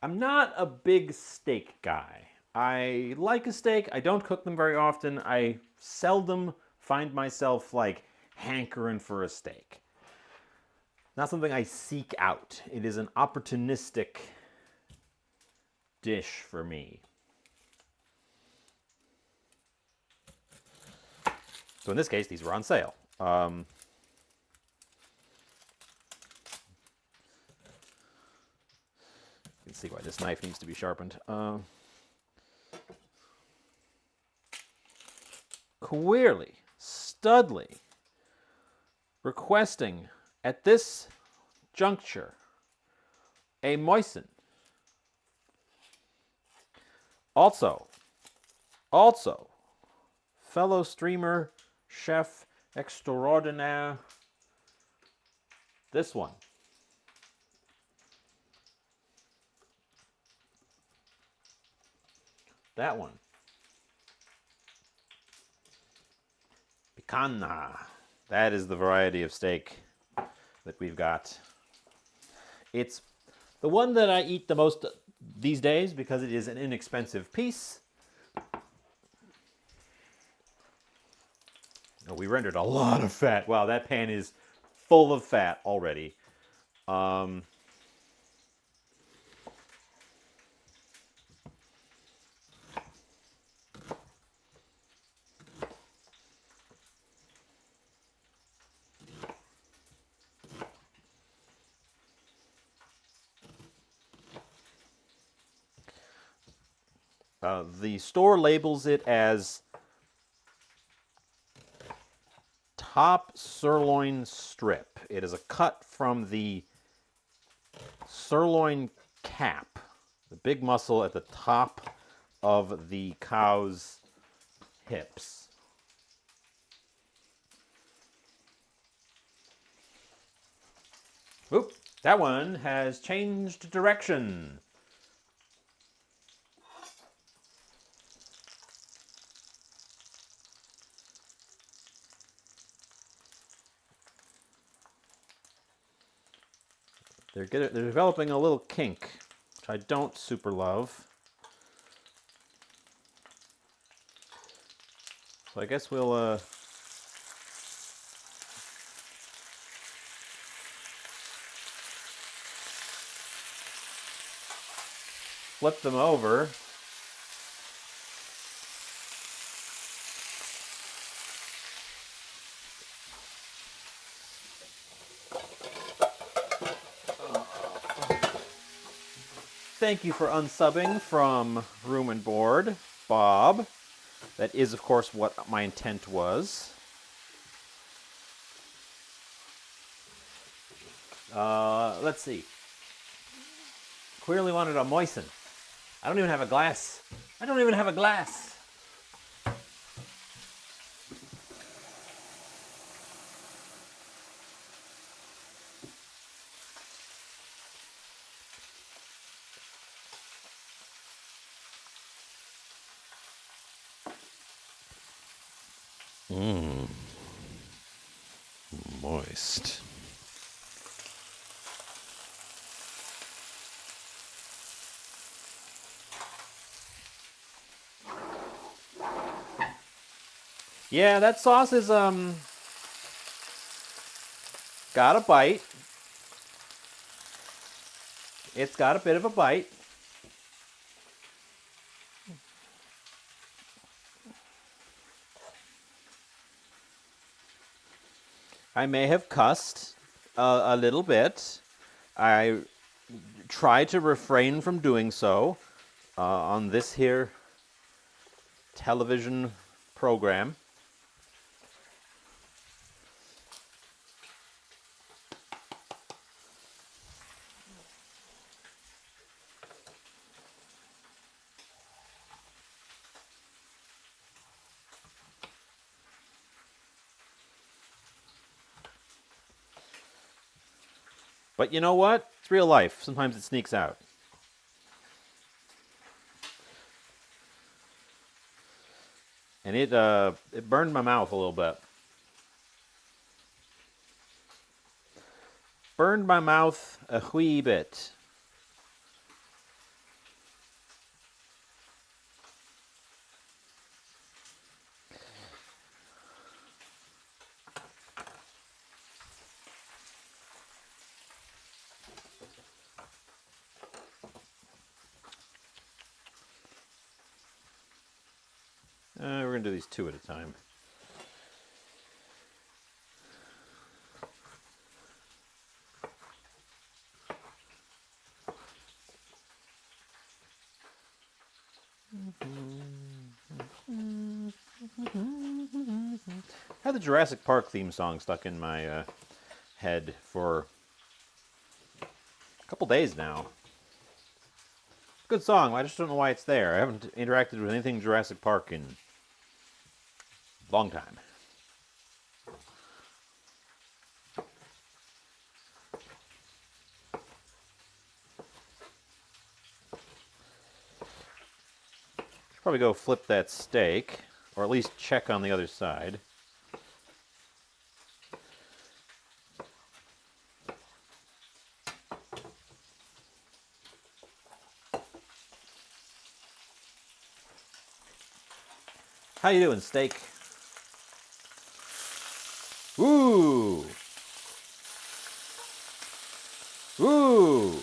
I'm not a big steak guy. I like a steak. I don't cook them very often. I seldom find myself like hankering for a steak. Not something I seek out. It is an opportunistic dish for me. So in this case, these were on sale. You can see why this knife needs to be sharpened. Queerly, Studley, requesting at this juncture a moisten. Also, fellow streamer, chef extraordinaire, this one. That one. Picanha. That is the variety of steak that we've got. It's the one that I eat the most these days because it is an inexpensive piece. Oh, we rendered a lot of fat. Wow, that pan is full of fat already. The store labels it as top sirloin strip. It is a cut from the sirloin cap, the big muscle at the top of the cow's hips. Oop, that one has changed direction. They're developing a little kink, which I don't super love. So I guess we'll flip them over. Thank you for unsubbing from Room and Board, Bob. That is, of course, what my intent was. Let's see. Clearly wanted a moisten. I don't even have a glass. I don't even have a glass. Moist. Yeah, that sauce is got a bite. It's got a bit of a bite. I may have cussed a little bit. I try to refrain from doing so on this here television program. But you know what? It's real life. Sometimes it sneaks out. And it burned my mouth a little bit. Burned my mouth a wee bit. We're going to do these two at a time. I had the Jurassic Park theme song stuck in my head for a couple days now. Good song. I just don't know why it's there. I haven't interacted with anything Jurassic Park in a long time. Should probably go flip that steak, or at least check on the other side. How you doing, steak? Ooh. Ooh.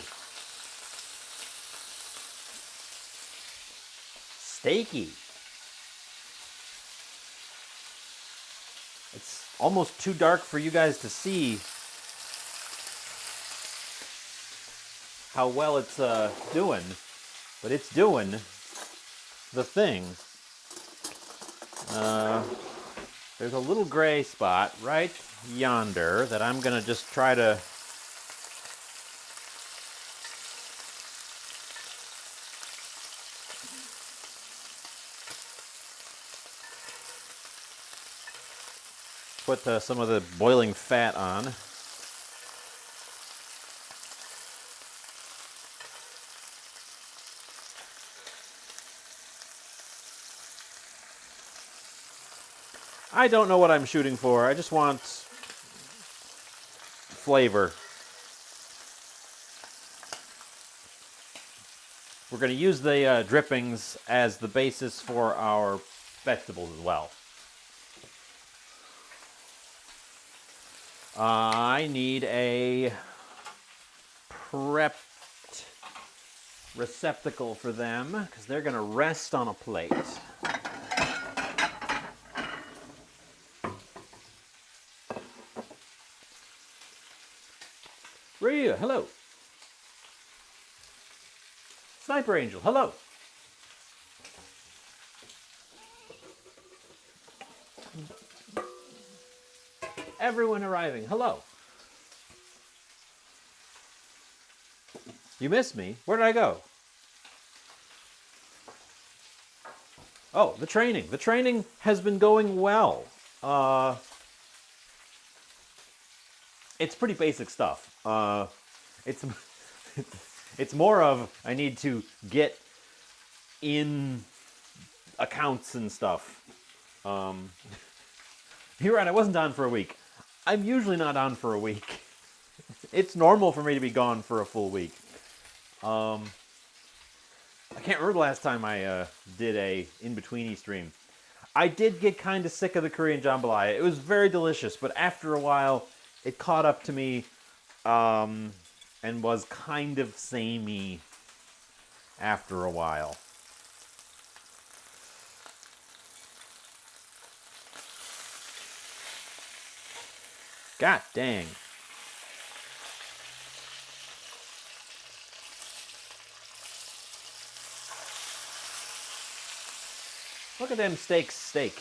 Steaky. It's almost too dark for you guys to see how well it's doing, but it's doing the thing. There's a little gray spot right yonder that I'm gonna just try to put some of the boiling fat on. I don't know what I'm shooting for. I just want flavor. We're going to use the drippings as the basis for our vegetables as well. I need a prepped receptacle for them because they're going to rest on a plate. Rhea, hello. Sniper Angel, hello. Everyone arriving, hello. You missed me? Where did I go? Oh, the training. The training has been going well. It's pretty basic stuff. It's it's more of I need to get in accounts and stuff. You're right, I wasn't on for a week. I'm usually not on for a week. It's normal for me to be gone for a full week. I can't remember the last time I did a in-betweeny stream. I did get kind of sick of the Korean jambalaya. It was very delicious, but after a while, it caught up to me and was kind of samey after a while. God dang. Look at them steaks steak.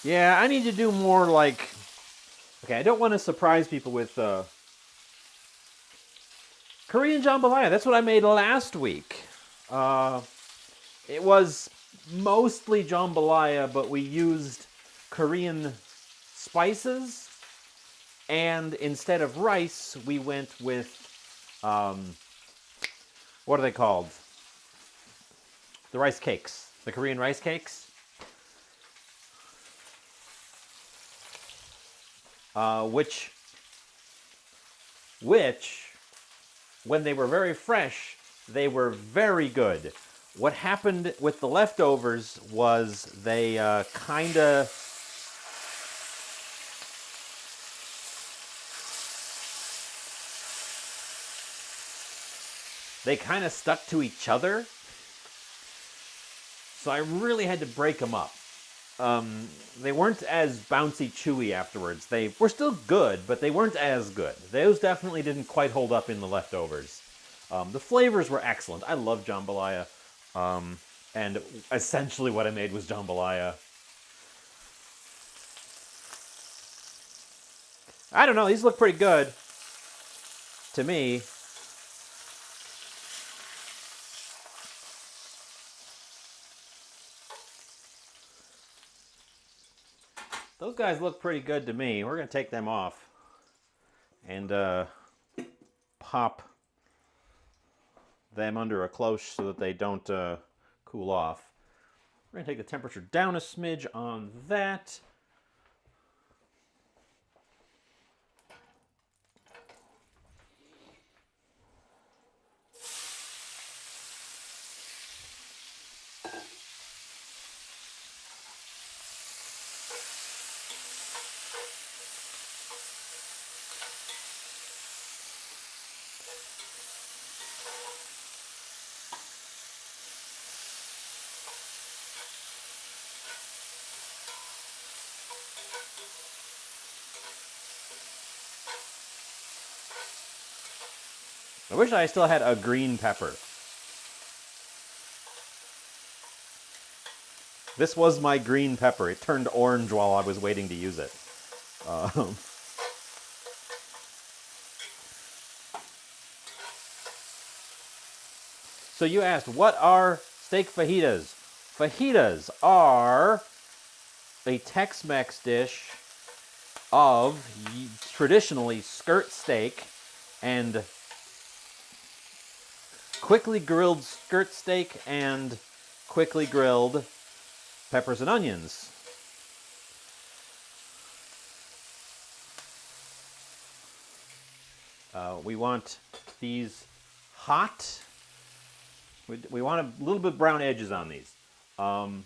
Yeah, I need to do more like... Okay, I don't want to surprise people with Korean jambalaya. That's what I made last week. It was mostly jambalaya, but we used Korean spices, and instead of rice, we went with what are they called? The rice cakes, the Korean rice cakes, which when they were very fresh, they were very good. What happened with the leftovers was they kind of stuck to each other. So I really had to break them up. They weren't as bouncy chewy afterwards. They were still good, but they weren't as good. Those definitely didn't quite hold up in the leftovers. The flavors were excellent. I love jambalaya. And essentially what I made was jambalaya. I don't know, these look pretty good to me. Those guys look pretty good to me. We're going to take them off and pop them under a cloche so that they don't cool off. We're going to take the temperature down a smidge on that. I wish I still had a green pepper. This was my green pepper. It turned orange while I was waiting to use it. So you asked, what are steak fajitas? Fajitas are a Tex-Mex dish of traditionally skirt steak and quickly grilled skirt steak and quickly grilled peppers and onions. We want these hot. We want a little bit brown edges on these. I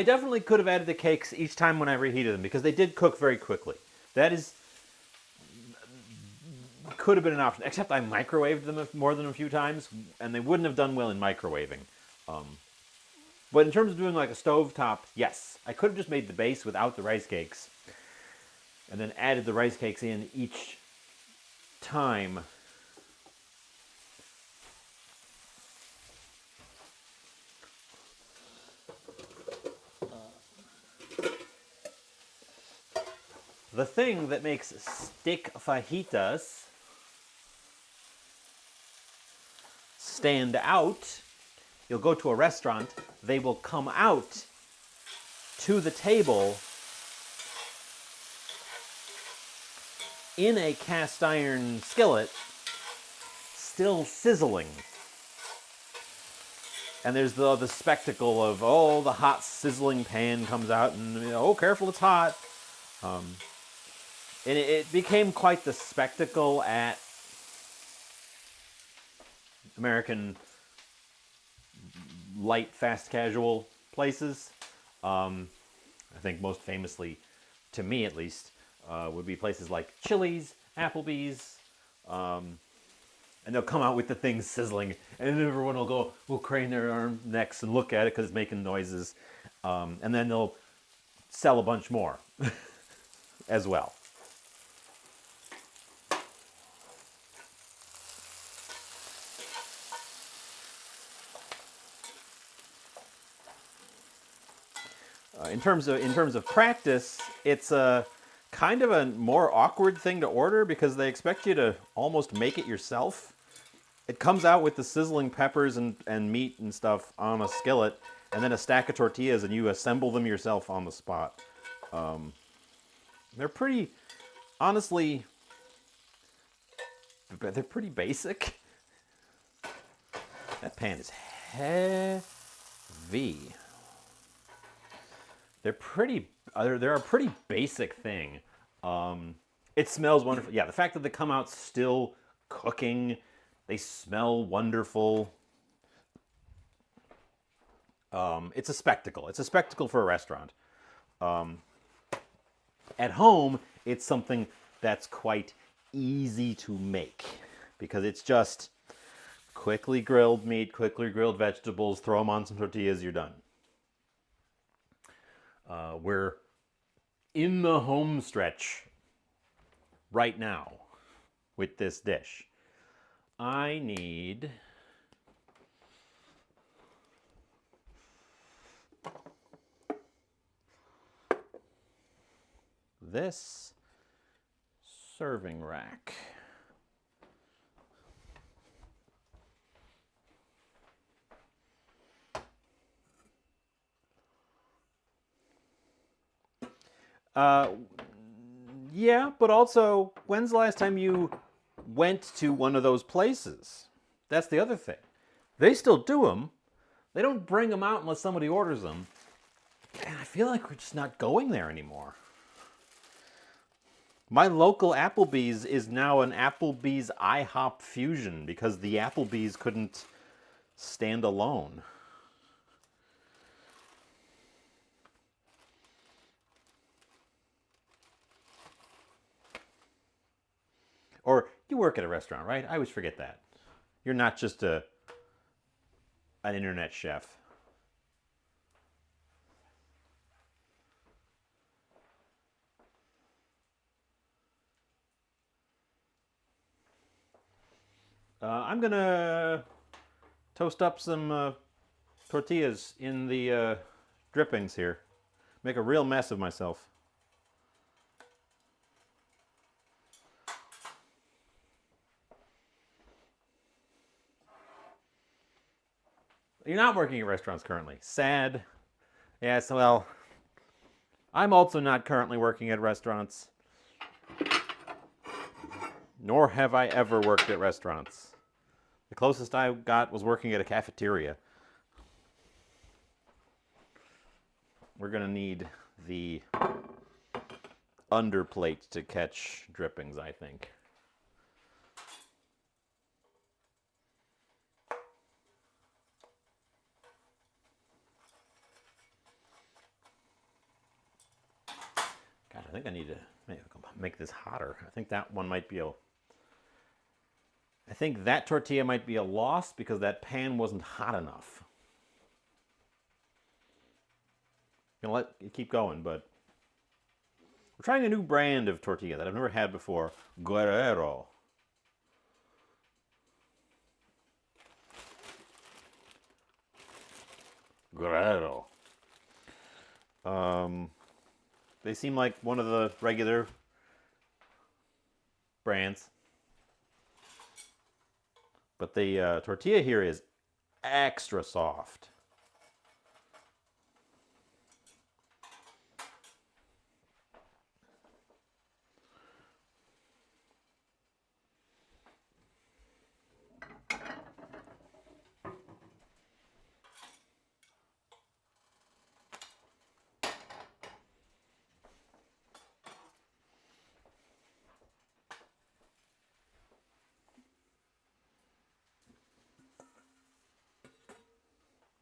definitely could have added the cakes each time when I reheated them because they did cook very quickly. That could have been an option, except I microwaved them more than a few times, and they wouldn't have done well in microwaving. But in terms of doing like a stovetop, yes, I could have just made the base without the rice cakes, and then added the rice cakes in each time. The thing that makes steak fajitas stand out, you'll go to a restaurant, they will come out to the table in a cast iron skillet, still sizzling. And there's the spectacle of, oh, the hot sizzling pan comes out and, oh, careful, it's hot. And it became quite the spectacle at American light, fast casual places. I think most famously, to me at least, would be places like Chili's, Applebee's, and they'll come out with the things sizzling, and everyone will crane their necks and look at it because it's making noises, and then they'll sell a bunch more as well. In terms of practice, it's a kind of a more awkward thing to order because they expect you to almost make it yourself. It comes out with the sizzling peppers and meat and stuff on a skillet, and then a stack of tortillas, and you assemble them yourself on the spot. They're pretty, honestly, they're pretty basic. That pan is heavy. They're a pretty basic thing. It smells wonderful. Yeah, the fact that they come out still cooking, they smell wonderful. It's a spectacle. It's a spectacle for a restaurant. At home, it's something that's quite easy to make because it's just quickly grilled meat, quickly grilled vegetables, throw them on some tortillas, you're done. We're in the home stretch right now with this dish. I need this serving rack. Yeah, but also, when's the last time you went to one of those places? That's the other thing. They still do them. They don't bring them out unless somebody orders them. And I feel like we're just not going there anymore. My local Applebee's is now an Applebee's IHOP fusion because the Applebee's couldn't stand alone. Or you work at a restaurant, right? I always forget that. You're not just an internet chef. I'm gonna toast up some tortillas in the drippings here. Make a real mess of myself. You're not working at restaurants currently. Sad. Yes, well, I'm also not currently working at restaurants. Nor have I ever worked at restaurants. The closest I got was working at a cafeteria. We're going to need the underplate to catch drippings, I think. God, I think I need to make this hotter. I think that one might be I think that tortilla might be a loss because that pan wasn't hot enough. I'm gonna let it keep going, but we're trying a new brand of tortilla that I've never had before. Guerrero. Guerrero. They seem like one of the regular brands. But the tortilla here is extra soft.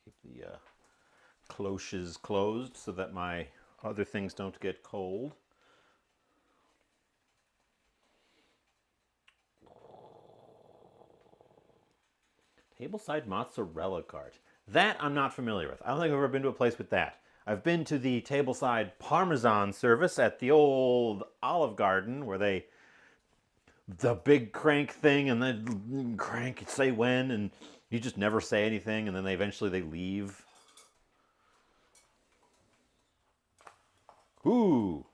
Keep the cloches closed so that my other things don't get cold. Tableside mozzarella cart. That I'm not familiar with. I don't think I've ever been to a place with that. I've been to the tableside Parmesan service at the old Olive Garden where the big crank thing and then crank, say when, and you just never say anything and then eventually they leave. Ooh.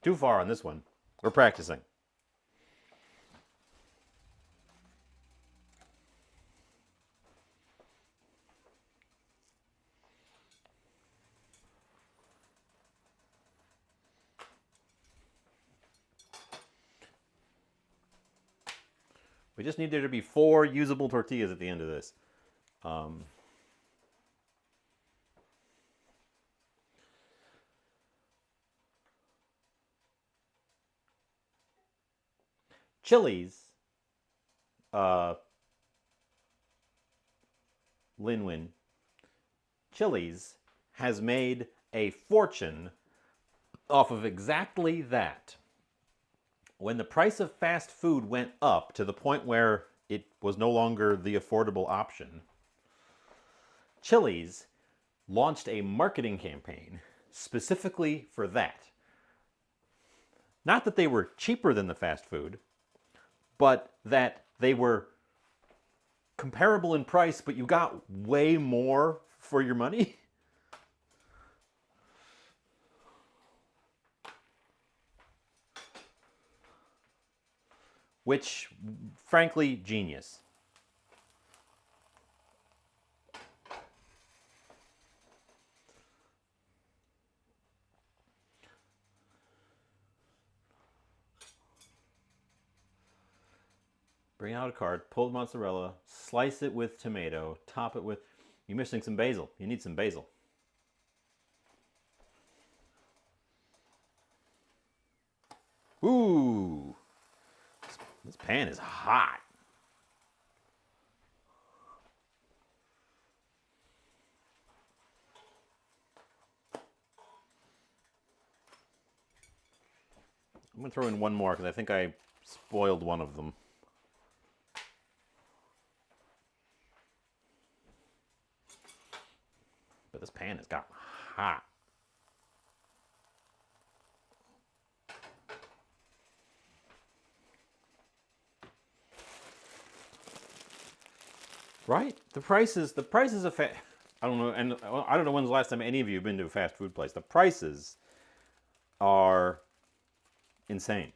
Too far on this one. We're practicing. We just need there to be 4 usable tortillas at the end of this. Chili's, Linwin, Chili's has made a fortune off of exactly that. When the price of fast food went up to the point where it was no longer the affordable option, Chili's launched a marketing campaign specifically for that. Not that they were cheaper than the fast food, but that they were comparable in price, but you got way more for your money. Which, frankly, genius. Bring out a card, pull the mozzarella, slice it with tomato, top it with... You're missing some basil. You need some basil. Ooh! This pan is hot. I'm going to throw in one more because I think I spoiled one of them. But this pan has got hot. Right? The prices of I don't know, and I don't know when's the last time any of you have been to a fast food place. The prices are insane.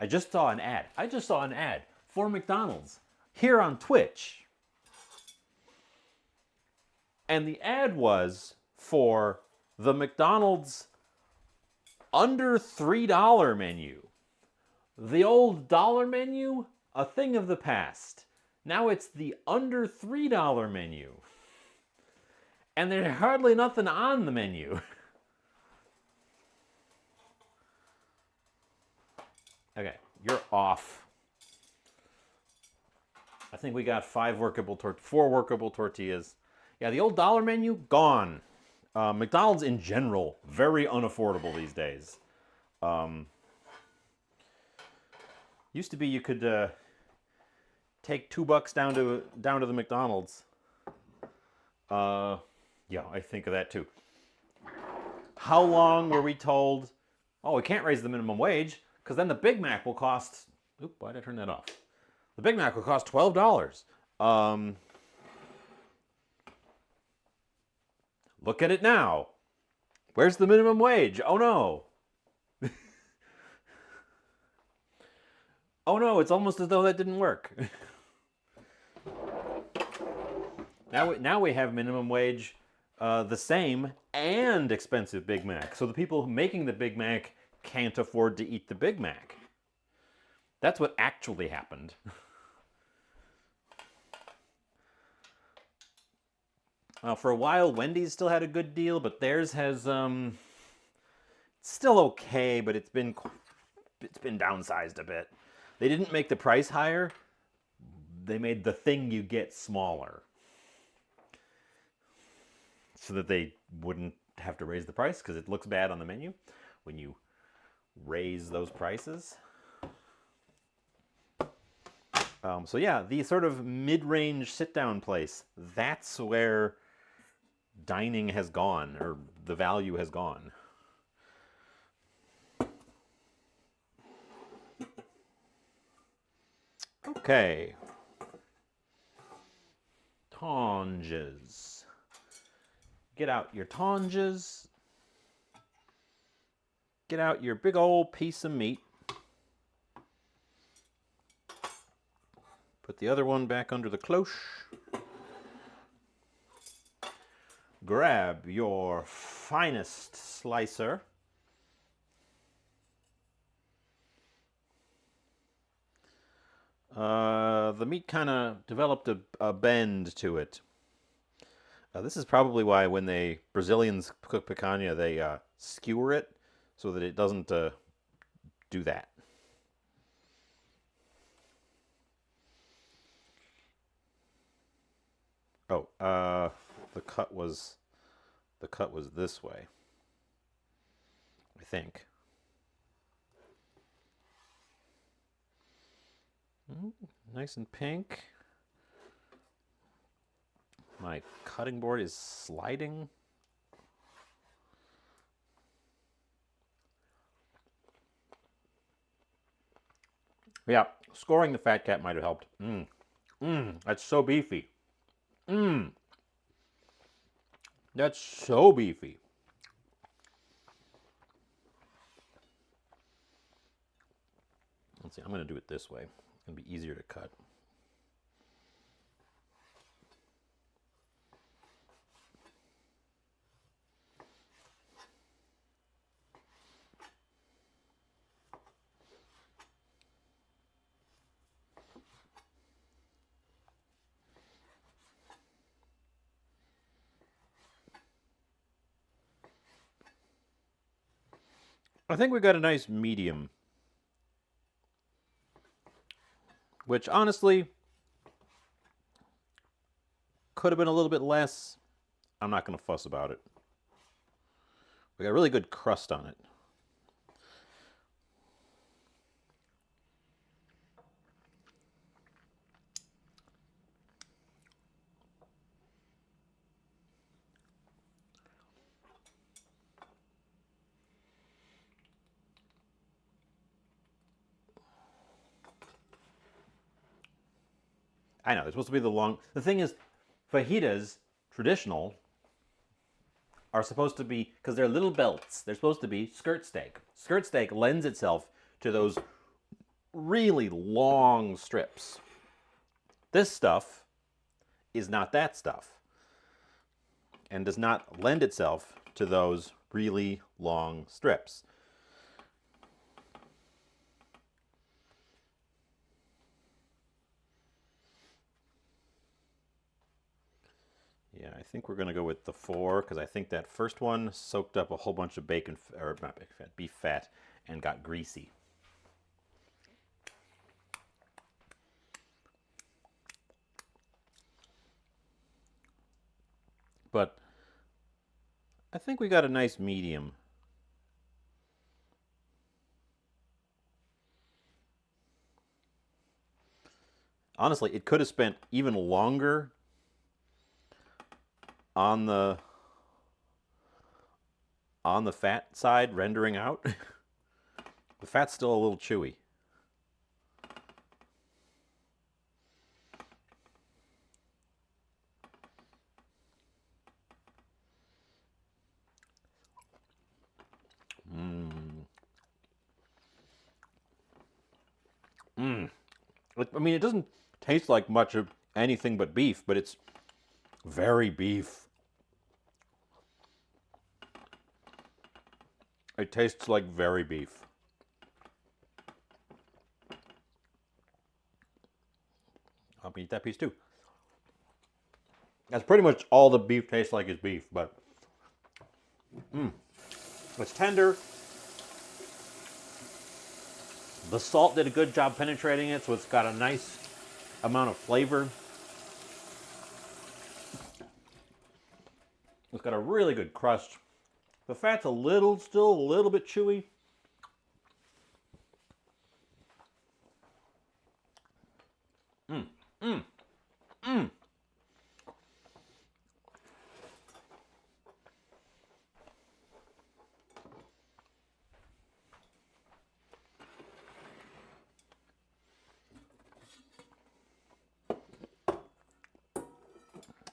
I just saw an ad for McDonald's here on Twitch. And the ad was for the McDonald's under $3 menu. The old dollar menu, a thing of the past. Now it's the under $3 menu. And there's hardly nothing on the menu. Okay, you're off. I think we got 4 workable tortillas. Yeah, the old dollar menu, gone. McDonald's in general, very unaffordable these days. Used to be you could take $2 down to the McDonald's. Yeah, I think of that too. How long were we told, oh, we can't raise the minimum wage because then the Big Mac will cost, oop, why did I turn that off? The Big Mac will cost $12. Look at it now. Where's the minimum wage? Oh no. Oh no, it's almost as though that didn't work. Now we have minimum wage the same and expensive Big Mac. So the people making the Big Mac can't afford to eat the Big Mac. That's what actually happened. For a while, Wendy's still had a good deal, but theirs has still okay, but it's been downsized a bit. They didn't make the price higher. They made the thing you get smaller, so that they wouldn't have to raise the price because it looks bad on the menu when you raise those prices. So yeah, the sort of mid-range sit-down place, that's where dining has gone, or the value has gone. Okay. Tonges. Get out your tonges. Get out your big old piece of meat. Put the other one back under the cloche. Grab your finest slicer. The meat kind of developed a bend to it. This is probably why when Brazilians cook picanha, they skewer it so that it doesn't do that. Oh, the cut was this way, I think. Nice and pink. My cutting board is sliding. Yeah, scoring the fat cat might have helped. That's so beefy. That's so beefy. Let's see, I'm going to do it this way. It's going to be easier to cut. I think we got a nice medium, which honestly could have been a little bit less. I'm not going to fuss about it. We got a really good crust on it. I know, they're supposed to be the long. The thing is, fajitas, traditional, are supposed to be, because they're little belts, they're supposed to be skirt steak. Skirt steak lends itself to those really long strips. This stuff is not that stuff and does not lend itself to those really long strips. Yeah, I think we're going to go with the 4 because I think that first one soaked up a whole bunch of bacon, or not bacon fat, beef fat, and got greasy. But I think we got a nice medium. Honestly, it could have spent even longer on the fat side rendering out. The fat's still a little chewy. I mean, it doesn't taste like much of anything but beef, but it's very beef. It tastes like very beef. I'll eat that piece too. That's pretty much all the beef tastes like is beef, but it's tender. The salt did a good job penetrating it, so it's got a nice amount of flavor. It's got a really good crust. The fat's still a little bit chewy.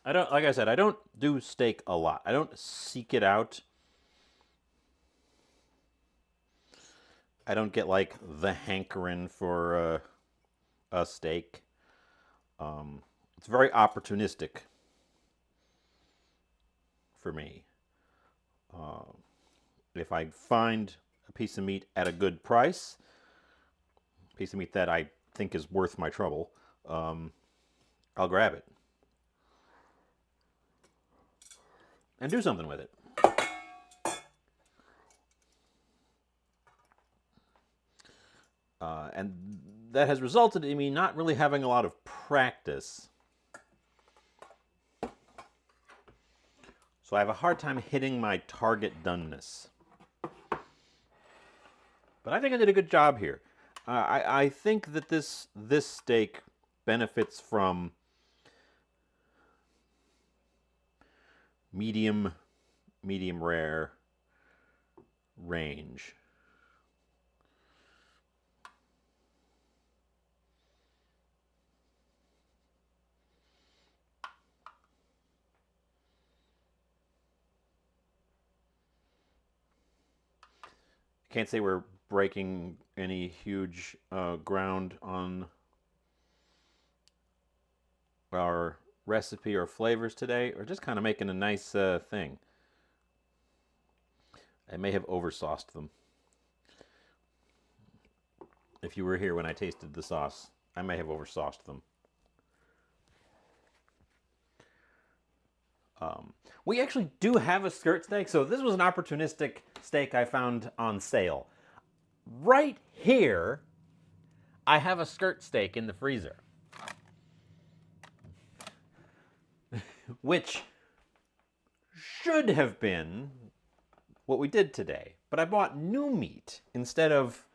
I don't, like I said, I don't do steak a lot. I don't seek it out. I don't get like the hankering for a steak. It's very opportunistic for me. If I find a piece of meat at a good price, a piece of meat that I think is worth my trouble, I'll grab it and do something with it. And that has resulted in me not really having a lot of practice. So I have a hard time hitting my target doneness. But I think I did a good job here. I think that this steak benefits from medium rare range. Can't say we're breaking any huge ground on our recipe or flavors today. We're just kind of making a nice thing. I may have oversauced them. If you were here when I tasted the sauce, I may have oversauced them. We actually do have a skirt steak, so this was an opportunistic steak I found on sale. Right here, I have a skirt steak in the freezer, which should have been what we did today. But I bought new meat instead of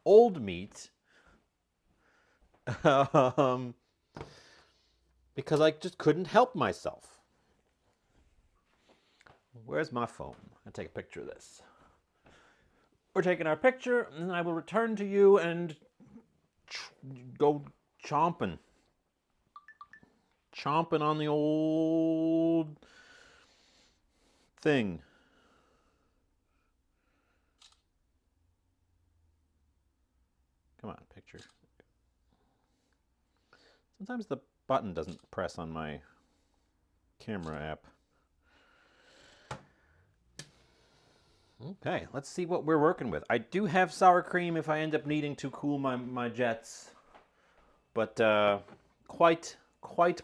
old meat because I just couldn't help myself. Where's my phone? I'll take a picture of this. We're taking our picture, and then I will return to you and go chomping. Chomping on the old thing. Come on, picture. Sometimes the button doesn't press on my camera app. Okay, let's see what we're working with. I do have sour cream if I end up needing to cool my jets. But quite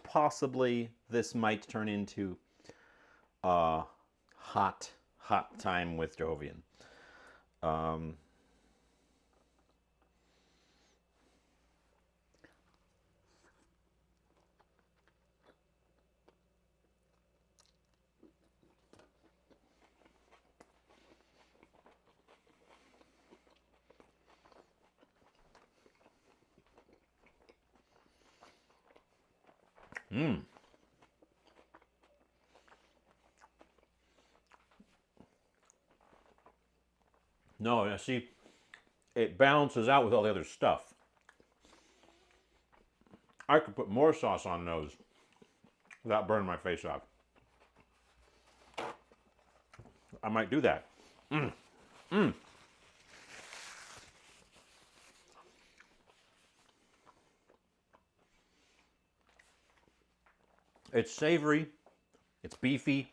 possibly this might turn into hot time with Jovian. No, see, it balances out with all the other stuff. I could put more sauce on those without burning my face off. I might do that. It's savory, it's beefy.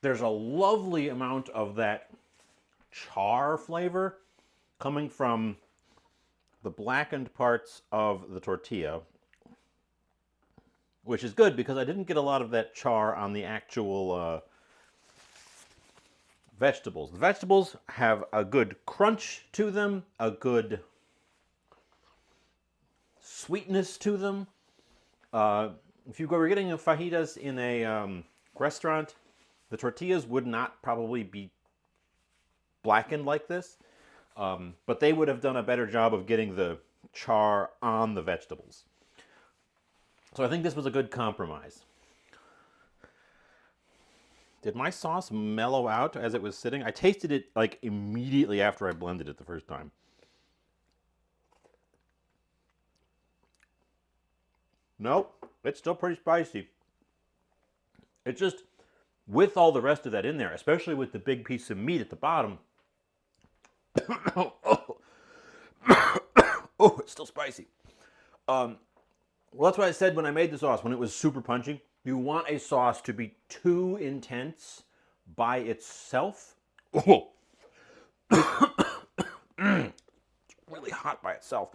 There's a lovely amount of that char flavor coming from the blackened parts of the tortilla, which is good because I didn't get a lot of that char on the actual vegetables. The vegetables have a good crunch to them, a good sweetness to them. If you were getting a fajitas in a restaurant, the tortillas would not probably be blackened like this, but they would have done a better job of getting the char on the vegetables. So I think this was a good compromise. Did my sauce mellow out as it was sitting? I tasted it like immediately after I blended it the first time. Nope, it's still pretty spicy. It's just, with all the rest of that in there, especially with the big piece of meat at the bottom, oh, it's still spicy. Well, that's what I said when I made the sauce, when it was super punchy. You want a sauce to be too intense by itself. Oh. It's really hot by itself.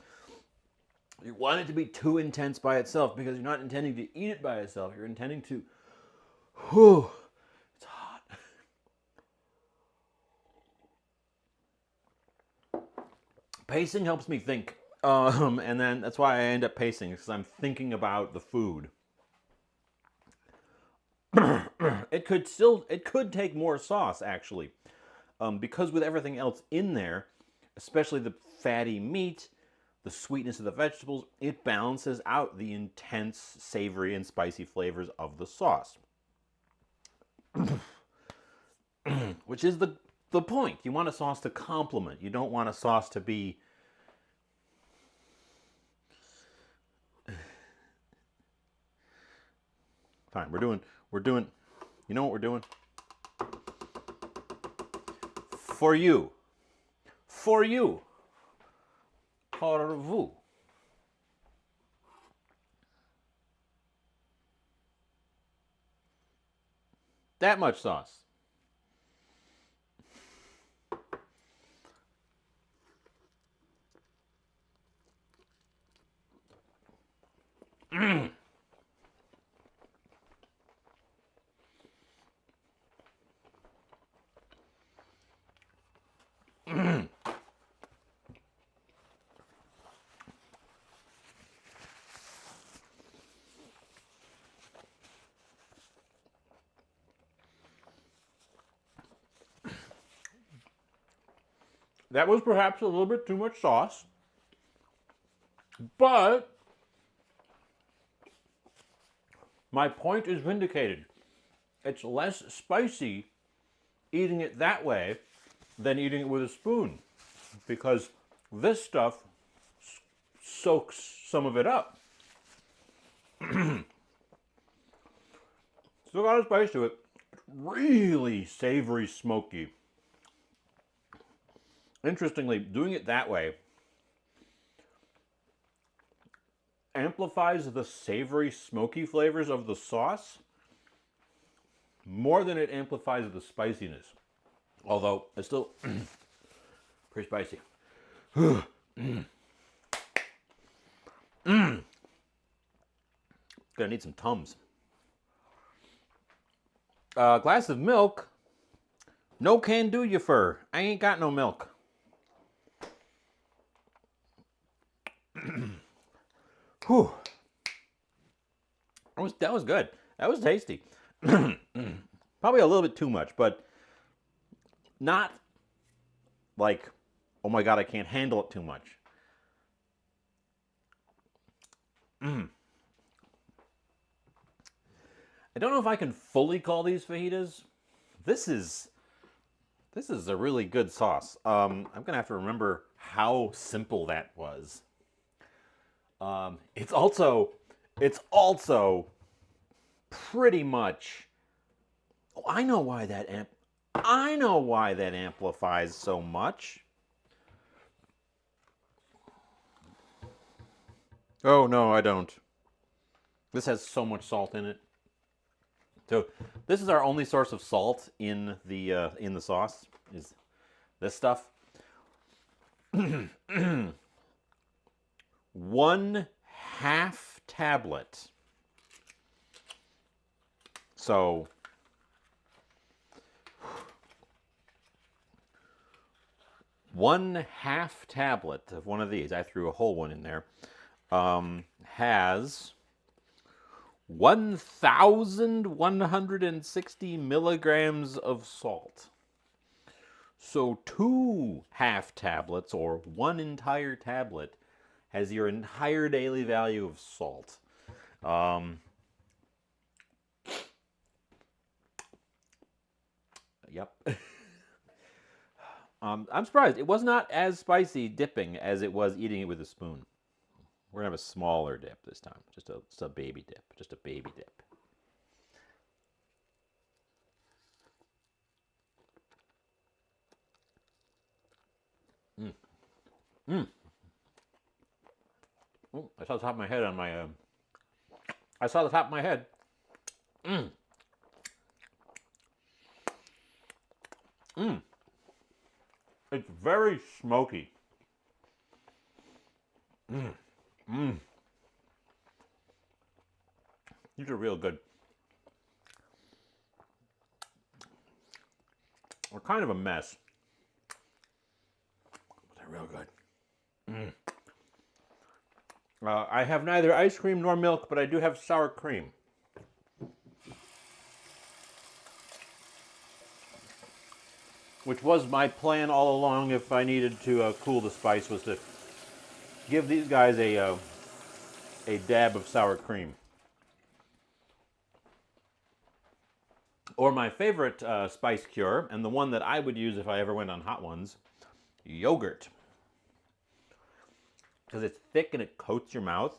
You want it to be too intense by itself because you're not intending to eat it by itself. You're intending to, whew, it's hot. Pacing helps me think. And then that's why I end up pacing, because I'm thinking about the food. It could take more sauce, actually. Because with everything else in there, especially the fatty meat, the sweetness of the vegetables, it balances out the intense savory and spicy flavors of the sauce. Which is the point. You want a sauce to complement. You don't want a sauce to be... Fine, we're doing, you know what we're doing? For you. For you. Pour vous. That much sauce. That was perhaps a little bit too much sauce, but my point is vindicated. It's less spicy eating it that way than eating it with a spoon, because this stuff soaks some of it up. Still got a spice to it. Really savory, smoky. Interestingly, doing it that way amplifies the savory, smoky flavors of the sauce more than it amplifies the spiciness. Although, it's still pretty spicy. Gonna need some Tums. Glass of milk. No can do you fur. I ain't got no milk. Whew. That was good. That was tasty. Probably a little bit too much, but not like, oh my god, I can't handle it too much. I don't know if I can fully call these fajitas. This is a really good sauce. I'm gonna have to remember how simple that was. It's also pretty much. Oh, I know why that amplifies so much. Oh no, I don't. This has so much salt in it. So this is our only source of salt in the sauce, is this stuff. 1/2 tablet. So 1/2 tablet of one of these, I threw a whole one in there, has 1,160 milligrams of salt. So 2 half tablets, or 1 entire tablet, has your entire daily value of salt. Yep. I'm surprised. It was not as spicy dipping as it was eating it with a spoon. We're going to have a smaller dip this time. Just a baby dip. Just a baby dip. Oh, I saw the top of my head on my... I saw the top of my head. It's very smoky. These are real good. They're kind of a mess. But they're real good. I have neither ice cream nor milk, but I do have sour cream. Which was my plan all along if I needed to cool the spice, was to give these guys a dab of sour cream. Or my favorite spice cure, and the one that I would use if I ever went on hot ones, yogurt. Because it's thick and it coats your mouth.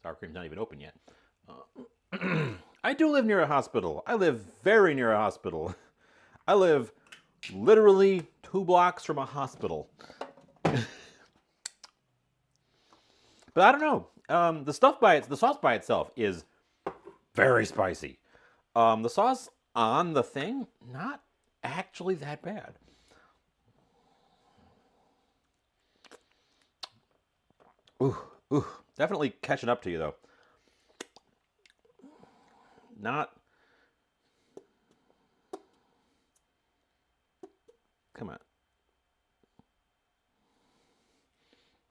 Sour cream's not even open yet. I do live near a hospital. I live very near a hospital. I live literally 2 blocks from a hospital. But I don't know. The sauce by itself is very spicy. The sauce on the thing, not actually that bad. Ooh, definitely catching up to you though. Not. Come on.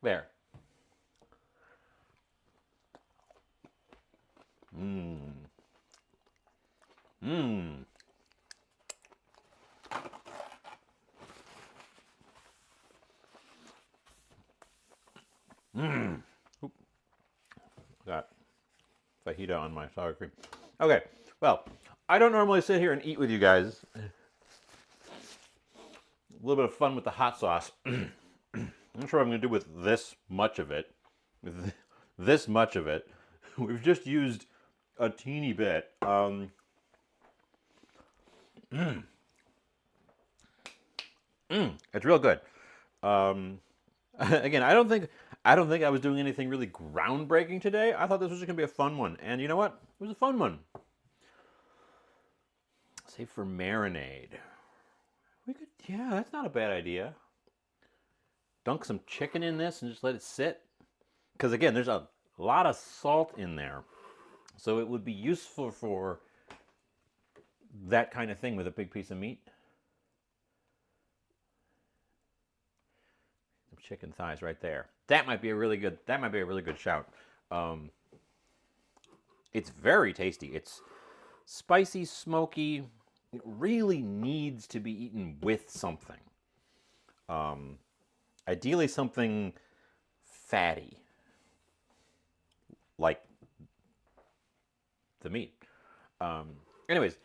There. Got fajita on my sour cream. Okay, well, I don't normally sit here and eat with you guys. A little bit of fun with the hot sauce. I'm not sure what I'm going to do with this much of it. With this much of it. We've just used a teeny bit. It's real good. Again, I don't think I was doing anything really groundbreaking today. I thought this was just gonna be a fun one, and you know what? It was a fun one. Save for marinade. We could, yeah, that's not a bad idea. Dunk some chicken in this and just let it sit. Because again, there's a lot of salt in there, so it would be useful for that kind of thing with a big piece of meat. Chicken thighs right there. That might be a really good. That might be a really good shout. It's very tasty. It's spicy, smoky. It really needs to be eaten with something. Ideally, something fatty, like the meat. Anyways,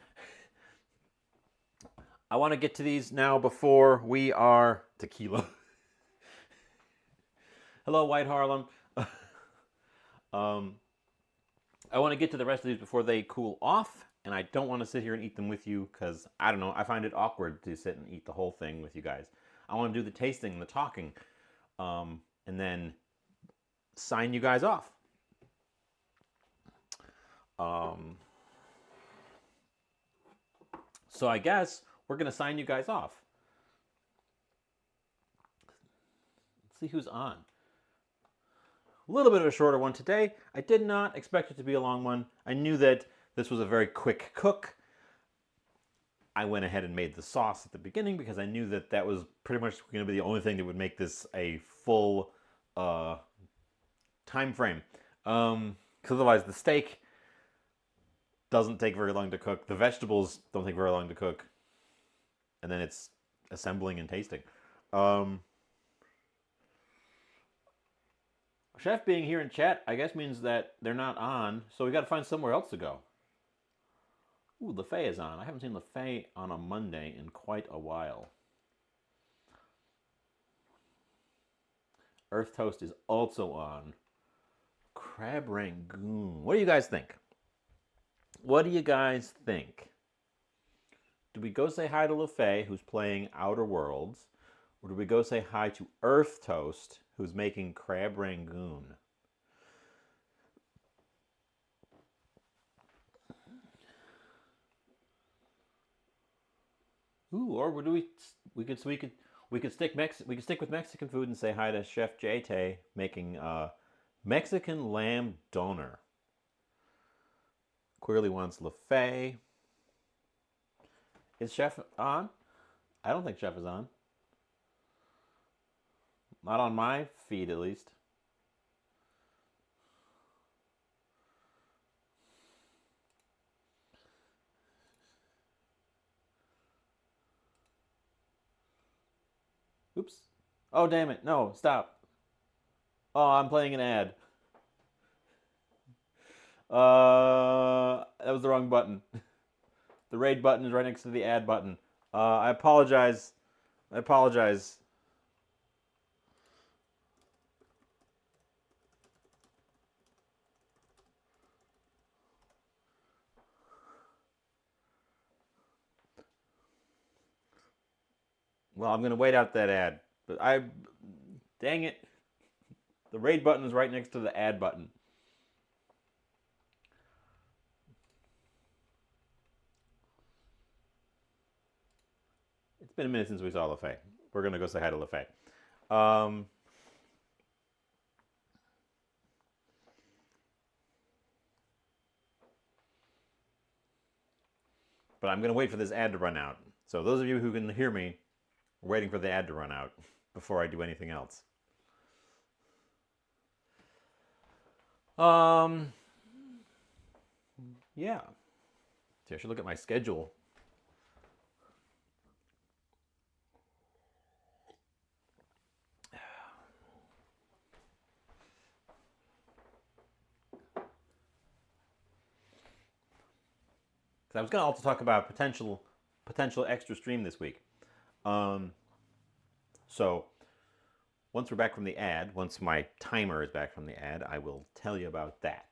I want to get to these now before we are tequila. Hello, White Harlem. I want to get to the rest of these before they cool off, and I don't want to sit here and eat them with you because, I don't know, I find it awkward to sit and eat the whole thing with you guys. I want to do the tasting and the talking, and then sign you guys off. So I guess we're going to sign you guys off. Let's see who's on. A little bit of a shorter one today. I did not expect it to be a long one. I knew that this was a very quick cook. I went ahead and made the sauce at the beginning because I knew that that was pretty much going to be the only thing that would make this a full time frame. Because otherwise the steak doesn't take very long to cook. The vegetables don't take very long to cook. And then it's assembling and tasting. Chef being here in chat, I guess means that they're not on, so we got to find somewhere else to go. Ooh, LaFay is on. I haven't seen LaFay on a Monday in quite a while. Earth Toast is also on. Crab Rangoon. What do you guys think? What do you guys think? Do we go say hi to LaFay, who's playing Outer Worlds? Or do we go say hi to Earth Toast, who's making Crab Rangoon? Ooh, or do we could stick with Mexican food and say hi to Chef Jay making Mexican lamb doner. Queerly wants LaFay. Is Chef on? I don't think Chef is on. Not on my feed, at least. Oops. Oh, damn it. No, stop. Oh, I'm playing an ad. That was the wrong button. The raid button is right next to the ad button. I apologize. I apologize. Well, I'm going to wait out that ad. But dang it. The raid button is right next to the ad button. It's been a minute since we saw LaFay. We're going to go say hi to LaFay. But I'm going to wait for this ad to run out. So those of you who can hear me, we're waiting for the ad to run out before I do anything else. Yeah. See, I should look at my schedule. I was going to also talk about potential extra stream this week. So once we're back from the ad, once my timer is back from the ad, I will tell you about that.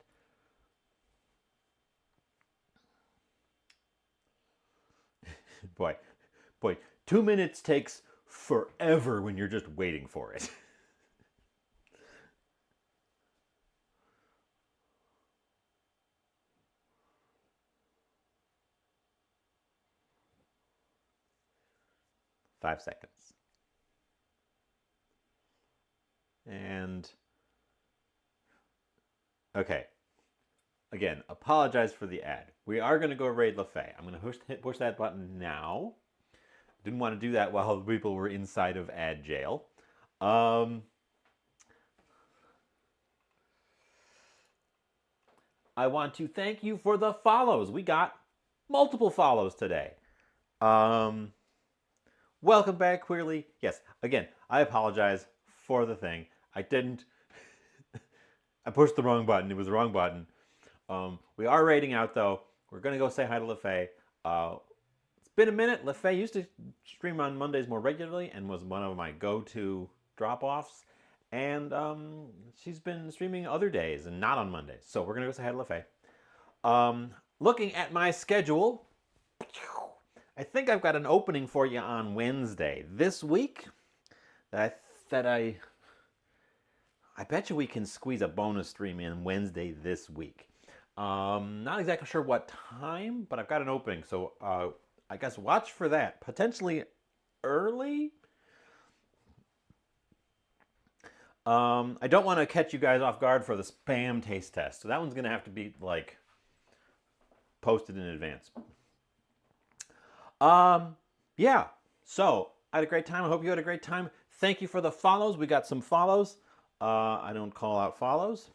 boy, 2 minutes takes forever when you're just waiting for it. Five seconds. And okay. Again, apologize for the ad. We are going to go raid LaFay. I'm going to push that button now. Didn't want to do that while the people were inside of ad jail. I want to thank you for the follows. We got multiple follows today. Welcome back, Queerly. Yes, again, I apologize for the thing. I didn't. I pushed the wrong button. It was the wrong button. We are raiding out, though. We're going to go say hi to LaFay. It's been a minute. LaFay used to stream on Mondays more regularly and was one of my go-to drop-offs. And she's been streaming other days and not on Mondays. So we're going to go say hi to LaFay. Looking at my schedule, I think I've got an opening for you on Wednesday this week. That I bet you we can squeeze a bonus stream in Wednesday this week. Not exactly sure what time, but I've got an opening, so I guess watch for that. Potentially early. I don't want to catch you guys off guard for the spam taste test, so that one's gonna have to be like posted in advance. Yeah. So I had a great time. I hope you had a great time. Thank you for the follows. We got some follows. I don't call out follows.